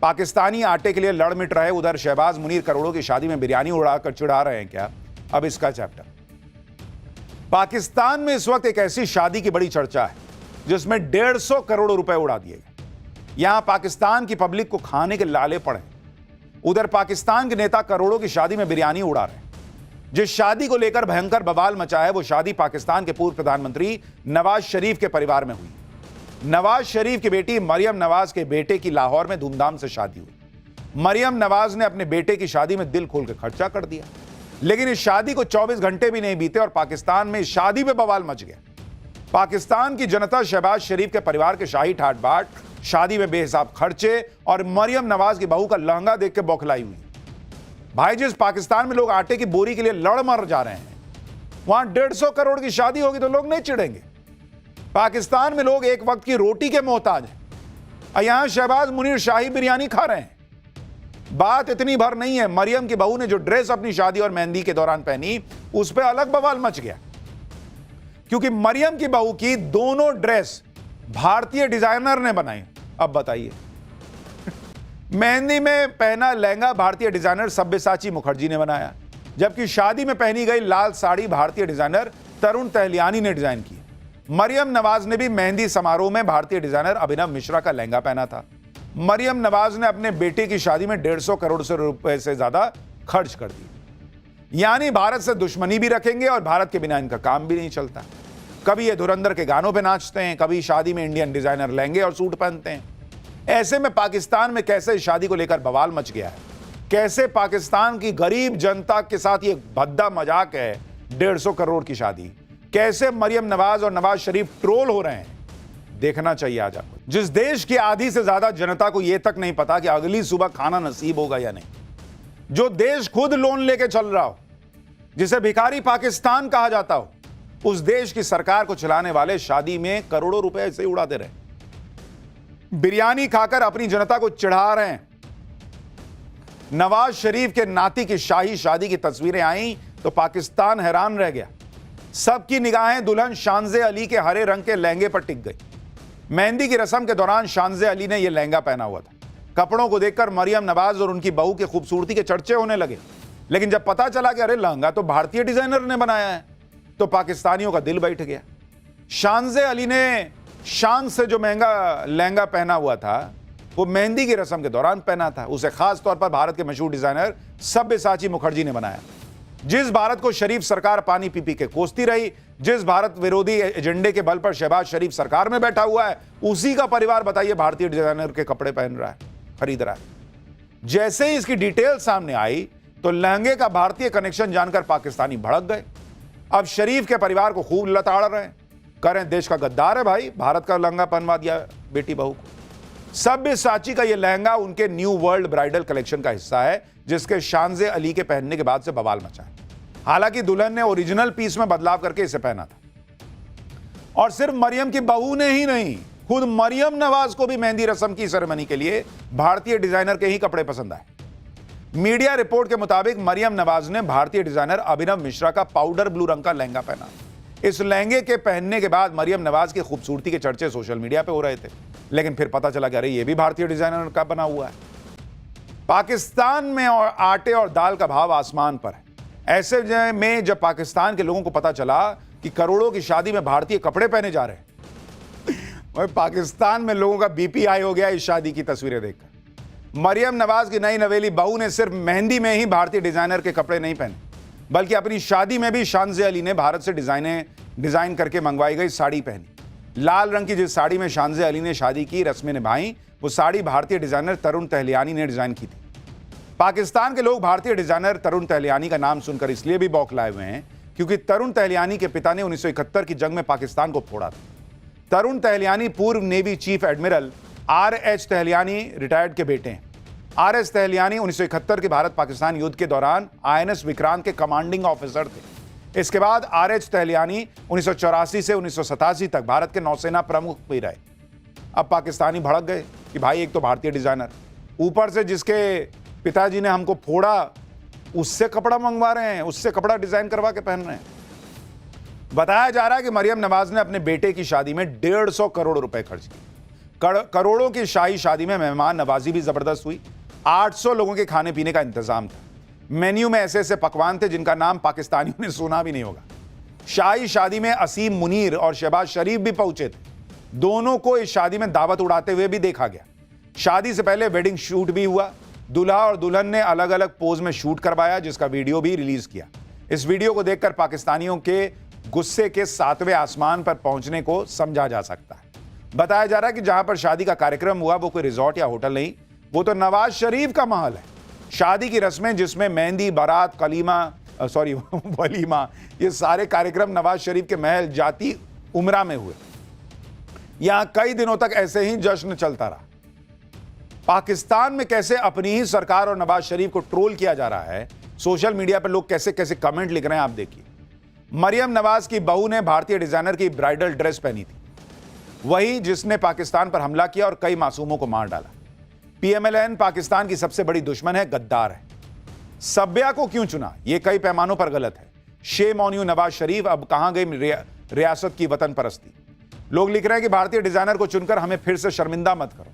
A: पाकिस्तानी आटे के लिए लड़ मिट रहे उधर शहबाज मुनीर करोड़ों की शादी में बिरयानी उड़ाकर चिढ़ा रहे हैं क्या? अब इसका चैप्टर। पाकिस्तान में इस वक्त एक ऐसी शादी की बड़ी चर्चा है जिसमें 150 करोड़ रुपए उड़ा दिए गए। यहां पाकिस्तान की पब्लिक को खाने के लाले पड़े। उधर पाकिस्तान के नेता करोड़ों की शादी में बिरयानी उड़ा रहे हैं। जिस शादी को लेकर भयंकर बवाल मचा है, वो शादी पाकिस्तान के पूर्व प्रधानमंत्री नवाज शरीफ के परिवार में हुई। नवाज शरीफ की बेटी मरियम नवाज के बेटे की लाहौर में धूमधाम से शादी हुई। मरियम नवाज ने अपने बेटे की शादी में दिल खोल के खर्चा कर दिया, लेकिन इस शादी को 24 घंटे भी नहीं बीते और पाकिस्तान में इस शादी पे बवाल मच गया। पाकिस्तान की जनता शहबाज शरीफ के परिवार के शाही ठाट बाट, शादी में बेहिसाब खर्चे और मरियम नवाज की बहू का लहंगा देख के बौखलाई हुई। भाई, जिस पाकिस्तान में लोग आटे की बोरी के लिए लड़ मर जा रहे हैं, वहां 150 करोड़ की शादी होगी तो लोग नहीं चिढ़ेंगे। पाकिस्तान में लोग एक वक्त की रोटी के मोहताज हैं और यहां शहबाज मुनीर शाही बिरयानी खा रहे हैं। बात इतनी भर नहीं है, मरियम की बहू ने जो ड्रेस अपनी शादी और मेहंदी के दौरान पहनी, उस पर अलग बवाल मच गया, क्योंकि मरियम की बहू की दोनों ड्रेस भारतीय डिजाइनर ने बनाई। अब बताइए, मेहंदी में पहना लहंगा भारतीय डिजाइनर सब्यसाची मुखर्जी ने बनाया, जबकि शादी में पहनी गई लाल साड़ी भारतीय डिजाइनर तरुण तहलियानी ने डिजाइन की। मरियम नवाज ने भी मेहंदी समारोह में भारतीय डिजाइनर अभिनव मिश्रा का लहंगा पहना था। मरियम नवाज ने अपने बेटे की शादी में 150 करोड़ रुपए से ज्यादा खर्च कर दी। यानी भारत से दुश्मनी भी रखेंगे और भारत के बिना इनका काम भी नहीं चलता। कभी ये धुरंधर के गानों पे नाचते हैं, कभी शादी में इंडियन डिजाइनर लहंगे और सूट पहनते हैं। ऐसे में पाकिस्तान में कैसे शादी को लेकर बवाल मच गया है, कैसे पाकिस्तान की गरीब जनता के साथ ये भद्दा मजाक है 150 करोड़ की शादी, कैसे मरियम नवाज और नवाज शरीफ ट्रोल हो रहे हैं, देखना चाहिए आज आपको। जिस देश की आधी से ज्यादा जनता को यह तक नहीं पता कि अगली सुबह खाना नसीब होगा या नहीं, जो देश खुद लोन लेके चल रहा हो, जिसे भिखारी पाकिस्तान कहा जाता हो, उस देश की सरकार को चलाने वाले शादी में करोड़ों रुपए ऐसे ही उड़ाते रहे, बिरयानी खाकर अपनी जनता को चिढ़ा रहे हैं। नवाज शरीफ के नाती की शाही शादी की तस्वीरें आई तो पाकिस्तान हैरान रह गया। सबकी निगाहें दुल्हन शानज़े अली के हरे रंग के लहंगे पर टिक गई। मेहंदी की रस्म के दौरान शानज़े अली ने यह लहंगा पहना हुआ था। कपड़ों को देखकर मरियम नवाज और उनकी बहू की खूबसूरती के चर्चे होने लगे, लेकिन जब पता चला कि अरे लहंगा तो भारतीय डिजाइनर ने बनाया है, तो पाकिस्तानियों का दिल बैठ गया। शानज़े अली ने शान से जो महंगा लहंगा पहना हुआ था वो मेहंदी की रस्म के दौरान पहना था। उसे खास तौर पर भारत के मशहूर डिजाइनर सब्यसाची मुखर्जी ने बनाया। जिस भारत को शरीफ सरकार पानी पी पी के कोसती रही, जिस भारत विरोधी एजेंडे के बल पर शहबाज शरीफ सरकार में बैठा हुआ है, उसी का परिवार बताइए भारतीय डिजाइनर के कपड़े पहन रहा है, खरीद रहा है। जैसे ही इसकी डिटेल सामने आई तो लहंगे का भारतीय कनेक्शन जानकर पाकिस्तानी भड़क गए। अब शरीफ के परिवार को खूब लताड़ रहे हैं, कह रहे हैं देश का गद्दार है भाई, भारत का लहंगा पहनवा दिया बेटी बहू को। सब्यसाची का यह लहंगा उनके न्यू वर्ल्ड ब्राइडल कलेक्शन का हिस्सा है, जिसके शानज़े अली के पहनने के बाद से बवाल मचा है। हालांकि दुल्हन ने ओरिजिनल पीस में बदलाव करके इसे पहना था। और सिर्फ मरियम की बहू ने ही नहीं, खुद मरियम नवाज को भी मेहंदी रस्म की सेरेमनी के लिए भारतीय डिजाइनर के ही कपड़े पसंद आए। मीडिया रिपोर्ट के मुताबिक मरियम नवाज ने भारतीय डिजाइनर अभिनव मिश्रा का पाउडर ब्लू रंग का लहंगा पहना। इस लहंगे के पहनने के बाद मरियम नवाज की खूबसूरती के चर्चे सोशल मीडिया पे हो रहे थे, लेकिन फिर पता चला कि अरे ये भी भारतीय डिजाइनर का बना हुआ है। पाकिस्तान में और आटे और दाल का भाव आसमान पर है। ऐसे में जब पाकिस्तान के लोगों को पता चला कि करोड़ों की शादी में भारतीय कपड़े पहने जा रहे हैं, पाकिस्तान में लोगों का बीपी हाई हो गया इस शादी की तस्वीरें देखकर। मरियम नवाज की नई नवेली बहू ने सिर्फ मेहंदी में ही भारतीय डिजाइनर के कपड़े नहीं पहने, बल्कि अपनी शादी में भी शानज़े अली ने भारत से डिजाइन करके मंगवाई गई साड़ी पहनी। लाल रंग की जिस साड़ी में शानज़े अली ने शादी की रस्में निभाई, वो साड़ी भारतीय डिजाइनर तरुण तहलियानी ने डिजाइन की थी। पाकिस्तान के लोग भारतीय डिजाइनर तरुण तहलियानी का नाम सुनकर इसलिए भी बौखलाए हुए हैं क्योंकि तरुण तहलियानी के पिता ने 1971 की जंग में पाकिस्तान को फोड़ा था। तरुण तहलियानी पूर्व navy chief admiral R.H. Tahaliyani retired के बेटे हैं। R.S. तहलियानी 1971 के भारत पाकिस्तान युद्ध के दौरान INS विक्रांत के कमांडिंग ऑफिसर थे। इसके बाद R.H. तहलियानी 1984 से 1987 तक भारत के नौसेना प्रमुख भी रहे। अब पाकिस्तानी भड़क गए कि भाई एक तो भारतीय डिजाइनर, ऊपर से जिसके पिताजी ने हमको फोड़ा उससे कपड़ा मंगवा रहे हैं, उससे कपड़ा डिजाइन करवा के पहन रहे हैं। बताया जा रहा है कि मरियम नवाज ने अपने बेटे की शादी में 150 करोड़ रुपए खर्च किए। करोड़ों की शाही शादी में मेहमान नवाजी भी जबरदस्त हुई। 800 लोगों के खाने पीने का इंतजाम था। मेन्यू में ऐसे ऐसे पकवान थे जिनका नाम पाकिस्तानियों ने सुना भी नहीं होगा। शाही शादी में असीम मुनीर और शहबाज शरीफ भी पहुंचे थे। दोनों को इस शादी में दावत उड़ाते हुए भी देखा गया। शादी से पहले वेडिंग शूट भी हुआ। दूल्हा और दुल्हन ने अलग अलग पोज में शूट करवाया, जिसका वीडियो भी रिलीज किया। इस वीडियो को देखकर पाकिस्तानियों के गुस्से के 7वें आसमान पर पहुंचने को समझा जा सकता है। बताया जा रहा है कि जहां पर शादी का कार्यक्रम हुआ वो कोई रिजॉर्ट या होटल नहीं, वो तो नवाज शरीफ का महल है। शादी की रस्में जिसमें मेहंदी, बारात, वलीमा, ये सारे कार्यक्रम नवाज शरीफ के महल जाती उमरा में हुए। यहां कई दिनों तक ऐसे ही जश्न चलता रहा। पाकिस्तान में कैसे अपनी ही सरकार और नवाज शरीफ को ट्रोल किया जा रहा है, सोशल मीडिया पर लोग कैसे कैसे कमेंट लिख रहे हैं, आप देखिए। मरियम नवाज की बहू ने भारतीय डिजाइनर की ब्राइडल ड्रेस पहनी थी, वही जिसने पाकिस्तान पर हमला किया और कई मासूमों को मार डाला। PMLN पाकिस्तान की सबसे बड़ी दुश्मन है, गद्दार है। सब्या को क्यों चुना, यह कई पैमानों पर गलत है। Shame on you Nawaz Sharif, अब कहां गई रियासत की वतन परस्ती। लोग लिख रहे हैं कि भारतीय डिजाइनर को चुनकर हमें फिर से शर्मिंदा मत करो।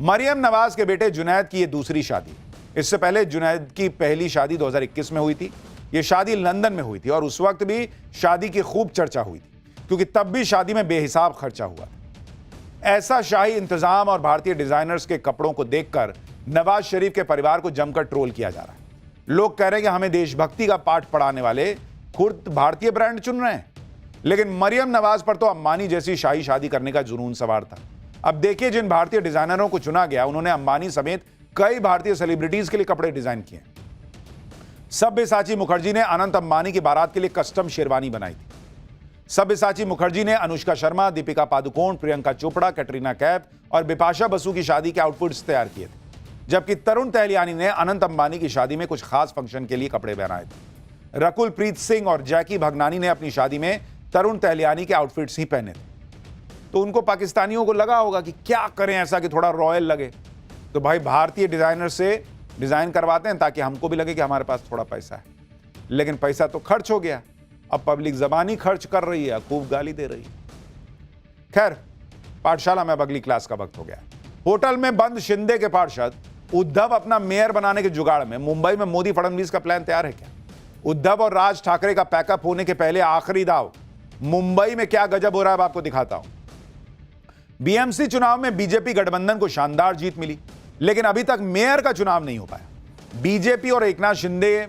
A: मरियम नवाज के बेटे जुनैद की यह दूसरी शादी। इससे पहले जुनैद की पहली शादी 2021 में हुई थी। यह शादी लंदन में हुई थी और उस वक्त भी शादी की खूब चर्चा हुई थी, क्योंकि तब भी शादी में बेहिसाब खर्चा हुआ था। ऐसा शाही इंतजाम और भारतीय डिजाइनर्स के कपड़ों को देखकर नवाज शरीफ के परिवार को जमकर ट्रोल किया जा रहा है। लोग कह रहे हैं कि हमें देशभक्ति का पाठ पढ़ाने वाले खुद भारतीय ब्रांड चुन रहे हैं। लेकिन मरियम नवाज पर तो अंबानी जैसी शाही शादी करने का जुनून सवार था। अब देखिए, जिन भारतीय डिजाइनरों को चुना गया उन्होंने अंबानी समेत कई भारतीय सेलिब्रिटीज के लिए कपड़े डिजाइन किए। सब्यसाची मुखर्जी ने अनंत अंबानी की बारात के लिए कस्टम शेरवानी बनाई थी। सब्यसाची मुखर्जी ने अनुष्का शर्मा, दीपिका पादुकोण, प्रियंका चोपड़ा, कैटरीना कैफ और बिपाशा बसु की शादी के आउटफिट्स तैयार किए थे। जबकि तरुण तहलियानी ने अनंत अंबानी की शादी में कुछ खास फंक्शन के लिए कपड़े बनाए थे। रकुल प्रीत सिंह और जैकी भगनानी ने अपनी शादी में तरुण तहलियानी के आउटफिट्स ही पहने थे। तो उनको पाकिस्तानियों को लगा होगा कि क्या करें ऐसा कि थोड़ा रॉयल लगे, तो भाई भारतीय डिजाइनर से डिजाइन करवाते हैं ताकि हमको भी लगे कि हमारे पास थोड़ा पैसा है। लेकिन पैसा तो खर्च हो गया। अब पब्लिक जबानी खर्च कर रही है, खूब गाली दे रही है। खैर, पाठशाला में अब अगली क्लास का वक्त हो गया। होटल में बंद शिंदे के पार्षद, उद्धव अपना मेयर बनाने के जुगाड़ में। मुंबई में मोदी फडणवीस का प्लान तैयार है क्या? उद्धव और राज ठाकरे का पैकअप होने के पहले आखिरी दाव। मुंबई में क्या गजब हो रहा है अब आपको दिखाता हूं। बीएमसी चुनाव में बीजेपी गठबंधन को शानदार जीत मिली, लेकिन अभी तक मेयर का चुनाव नहीं हो पाया। बीजेपी और एकनाथ शिंदे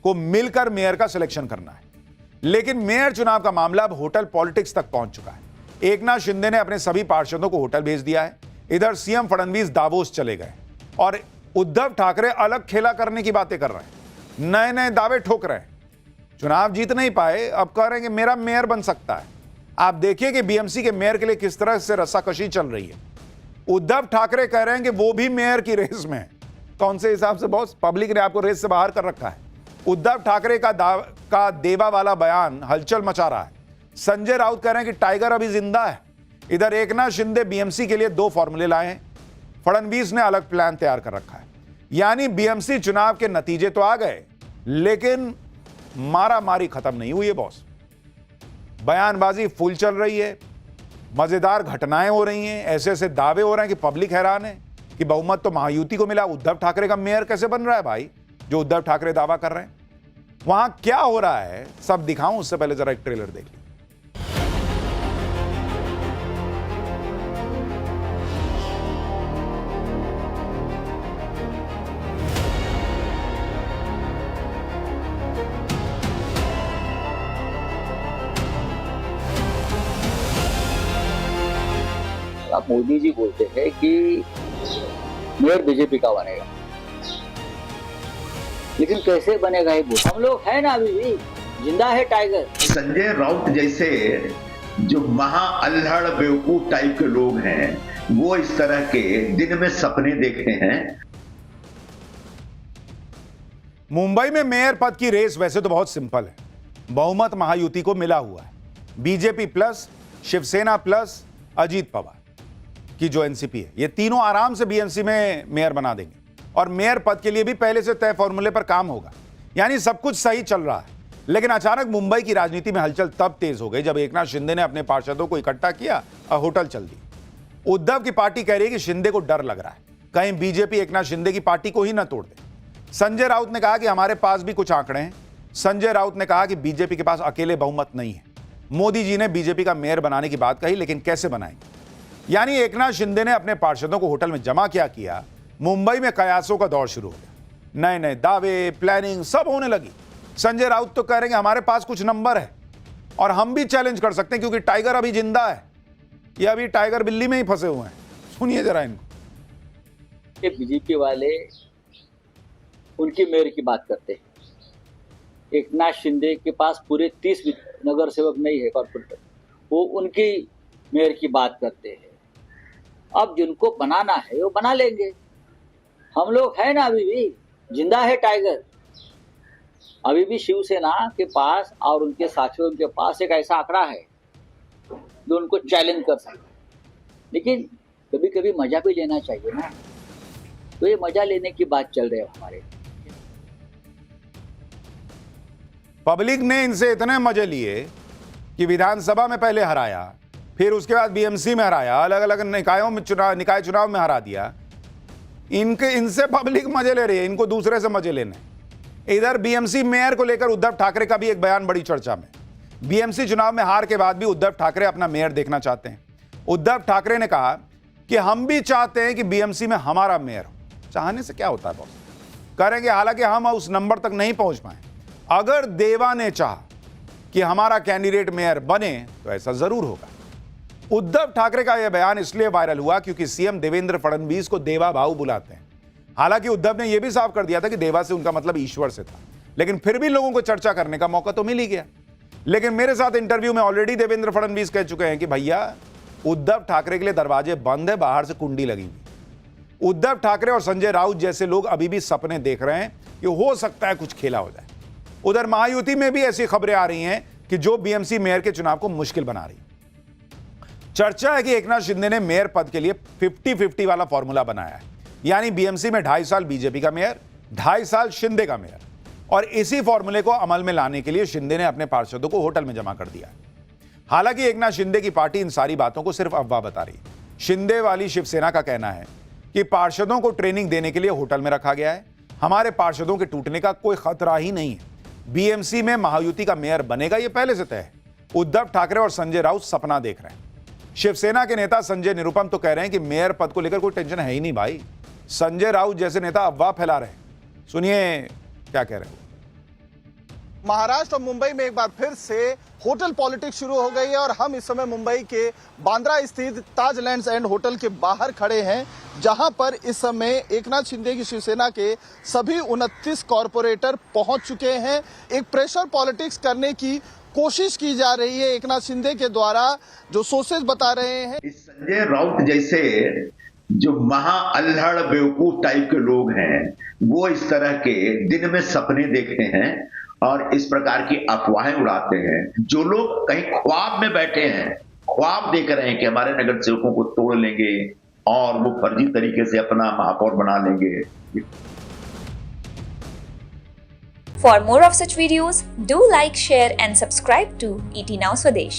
A: को मिलकर मेयर का सिलेक्शन करना है, लेकिन मेयर चुनाव का मामला अब होटल पॉलिटिक्स तक पहुंच चुका है। एकनाथ शिंदे ने अपने सभी पार्षदों को होटल भेज दिया है। इधर सीएम फडणवीस दावोस चले गए और उद्धव ठाकरे अलग खेला करने की बातें कर रहे हैं, नए नए दावे ठोक रहे हैं। चुनाव जीत नहीं पाए, अब कह रहे हैं कि मेरा मेयर बन सकता है। आप देखिए कि बीएमसी के मेयर के लिए किस तरह से रस्साकशी चल रही है। उद्धव ठाकरे कह रहे हैं कि वो भी मेयर की रेस में है। कौन से हिसाब से बॉस? पब्लिक ने आपको रेस से बाहर कर रखा है। उद्धव ठाकरे का देवा वाला बयान हलचल मचा रहा है। संजय राउत कह रहे हैं कि टाइगर अभी जिंदा है। इधर एकनाथ शिंदे बीएमसी के लिए 2 फॉर्मूले लाए हैं। फडणवीस ने अलग प्लान तैयार कर रखा है। यानी बीएमसी चुनाव के नतीजे तो आ गए, लेकिन मारामारी खत्म नहीं हुई है बॉस। बयानबाजी फुल चल रही है, मजेदार घटनाएं हो रही हैं, ऐसे ऐसे दावे हो रहे हैं कि पब्लिक हैरान है कि बहुमत तो महायुति को मिला, उद्धव ठाकरे का मेयर कैसे बन रहा है भाई, जो उद्धव ठाकरे दावा कर रहे हैं। वहां क्या हो रहा है सब दिखाऊं, उससे पहले जरा एक ट्रेलर देख लीजिए।
M: अब मोदी जी बोलते हैं कि मेयर बीजेपी का बनेगा, लेकिन कैसे बनेगा ये बोल। हम लोग है ना अभी भी, जिंदा है टाइगर।
N: संजय राउत जैसे जो महा अल्हड़ बेवकूफ टाइप के लोग हैं, वो इस तरह के दिन में सपने देखते हैं।
A: मुंबई में मेयर पद की रेस वैसे तो बहुत सिंपल है। बहुमत महायुति को मिला हुआ है। BJP plus Shiv Sena plus Ajit Pawar की जो एनसीपी है, ये तीनों आराम से बीएमसी में मेयर बना देंगे और मेयर पद के लिए भी पहले से तय फॉर्मूले पर काम होगा। यानी सब कुछ सही चल रहा है। लेकिन अचानक मुंबई की राजनीति में हलचल तब तेज हो गई जब एकनाथ शिंदे ने अपने पार्षदों को इकट्ठा किया और होटल चल दी। उद्धव की पार्टी कह रही है कि शिंदे को डर लग रहा है कहीं बीजेपी एकनाथ शिंदे की पार्टी को ही ना तोड़ दे। संजय राउत ने कहा कि हमारे पास भी कुछ आंकड़े हैं। संजय राउत ने कहा कि बीजेपी के पास अकेले बहुमत नहीं है। मोदी जी ने बीजेपी का मेयर बनाने की बात कही, लेकिन कैसे बनाएंगे। यानी एकनाथ शिंदे ने अपने पार्षदों को होटल में जमा किया। मुंबई में कयासों का दौर शुरू हो गया। नए नए दावे, प्लानिंग सब होने लगी। संजय राउत तो कह रहे हैं कि हमारे पास कुछ नंबर है और हम भी चैलेंज कर सकते हैं क्योंकि टाइगर अभी जिंदा है। ये अभी टाइगर बिल्ली में ही फंसे हुए हैं। सुनिए जरा इनको।
M: बीजेपी वाले उनकी मेयर की बात करते हैं। एकनाथ शिंदे के पास पूरे 30 नगर सेवक नहीं है कॉर्पोरेटर, वो उनकी मेयर की बात करते हैं। अब जिनको बनाना है वो बना लेंगे। हम लोग है ना अभी भी, जिंदा है टाइगर। अभी भी शिवसेना के पास और उनके साथियों के पास एक ऐसा आंकड़ा है जो उनको चैलेंज कर सकता है। लेकिन कभी कभी मजा भी लेना चाहिए ना, तो ये मजा लेने की बात चल रही है हमारे।
A: पब्लिक ने इनसे इतने मजे लिए कि विधानसभा में पहले हराया, फिर उसके बाद बीएमसी में हराया, अलग अलग निकायों में निकाय चुनाव में हरा दिया। इनसे पब्लिक मजे ले रही है, इनको दूसरे से मजे लेने। इधर बीएमसी मेयर को लेकर उद्धव ठाकरे का भी एक बयान बड़ी चर्चा में। बीएमसी चुनाव में हार के बाद भी उद्धव ठाकरे अपना मेयर देखना चाहते हैं। उद्धव ठाकरे ने कहा कि हम भी चाहते हैं कि बीएमसी में हमारा मेयर हो। चाहने से क्या होता है बॉस, करेंगे। हालांकि हम उस नंबर तक नहीं पहुंच पाए। अगर देवा ने चाहा कि हमारा कैंडिडेट मेयर बने तो ऐसा जरूर होगा। उद्धव ठाकरे का यह बयान इसलिए वायरल हुआ क्योंकि सीएम देवेंद्र फडणवीस को देवा भाऊ बुलाते हैं। हालांकि उद्धव ने यह भी साफ कर दिया था कि देवा से उनका मतलब ईश्वर से था, लेकिन फिर भी लोगों को चर्चा करने का मौका तो मिल ही गया। लेकिन मेरे साथ इंटरव्यू में ऑलरेडी देवेंद्र फडणवीस कह चुके हैं कि भैया उद्धव ठाकरे के लिए दरवाजे बंद है, बाहर से कुंडी लगी हुई। उद्धव ठाकरे और संजय राउत जैसे लोग अभी भी सपने देख रहे हैं कि हो सकता है कुछ खेला हो जाए। उधर महायुति में भी ऐसी खबरें आ रही हैं कि जो बीएमसी मेयर के चुनाव को मुश्किल बना रही। चर्चा है कि एकनाथ शिंदे ने मेयर पद के लिए 50-50 वाला फॉर्मूला बनाया है। यानी बीएमसी में 2.5 साल बीजेपी का मेयर, 2.5 साल शिंदे का मेयर। और इसी फॉर्मूले को अमल में लाने के लिए शिंदे ने अपने पार्षदों को होटल में जमा कर दिया। हालांकि एकनाथ शिंदे की पार्टी इन सारी बातों को सिर्फ अफवाह बता रही। शिंदे वाली शिवसेना का कहना है कि पार्षदों को ट्रेनिंग देने के लिए होटल में रखा गया है। हमारे पार्षदों के टूटने का कोई खतरा ही नहीं है। बीएमसी में महायुति का मेयर बनेगा, यह पहले से तय है। उद्धव ठाकरे और संजय राउत सपना देख रहे हैं। शिवसेना के नेता संजय निरुपम तो कह रहे हैं कि मेयर पद को लेकर कोई टेंशन है ही नहीं भाई। संजय राउत जैसे नेता अफवाह फैला रहे हैं। सुनिए क्या कह रहे हैं।
O: महाराष्ट्र और मुंबई में एक बार फिर से होटल पॉलिटिक्स शुरू हो गई है और हम इस समय मुंबई के बांद्रा स्थित ताज लैंड्स एंड होटल के बाहर खड़े हैं, जहां पर इस समय एकनाथ शिंदे की शिवसेना के सभी 29 कॉरपोरेटर पहुंच चुके हैं। एक प्रेशर पॉलिटिक्स करने की कोशिश की जा रही है एकनाथ शिंदे के द्वारा, जो सोर्सेज बता रहे हैं।
N: संजय राउत जैसे जो महा अल्हड़ बेवकूफ टाइप के लोग हैं, वो इस तरह के दिन में सपने देखते हैं और इस प्रकार की अफवाहें उड़ाते हैं। जो लोग कहीं ख्वाब में बैठे हैं, ख्वाब देख रहे हैं कि हमारे नगर सेवकों को तोड़ लेंगे और वो फर्जी तरीके से अपना महापौर बना लेंगे।
P: For more of such videos, do like, share and subscribe to ET Now Swadesh.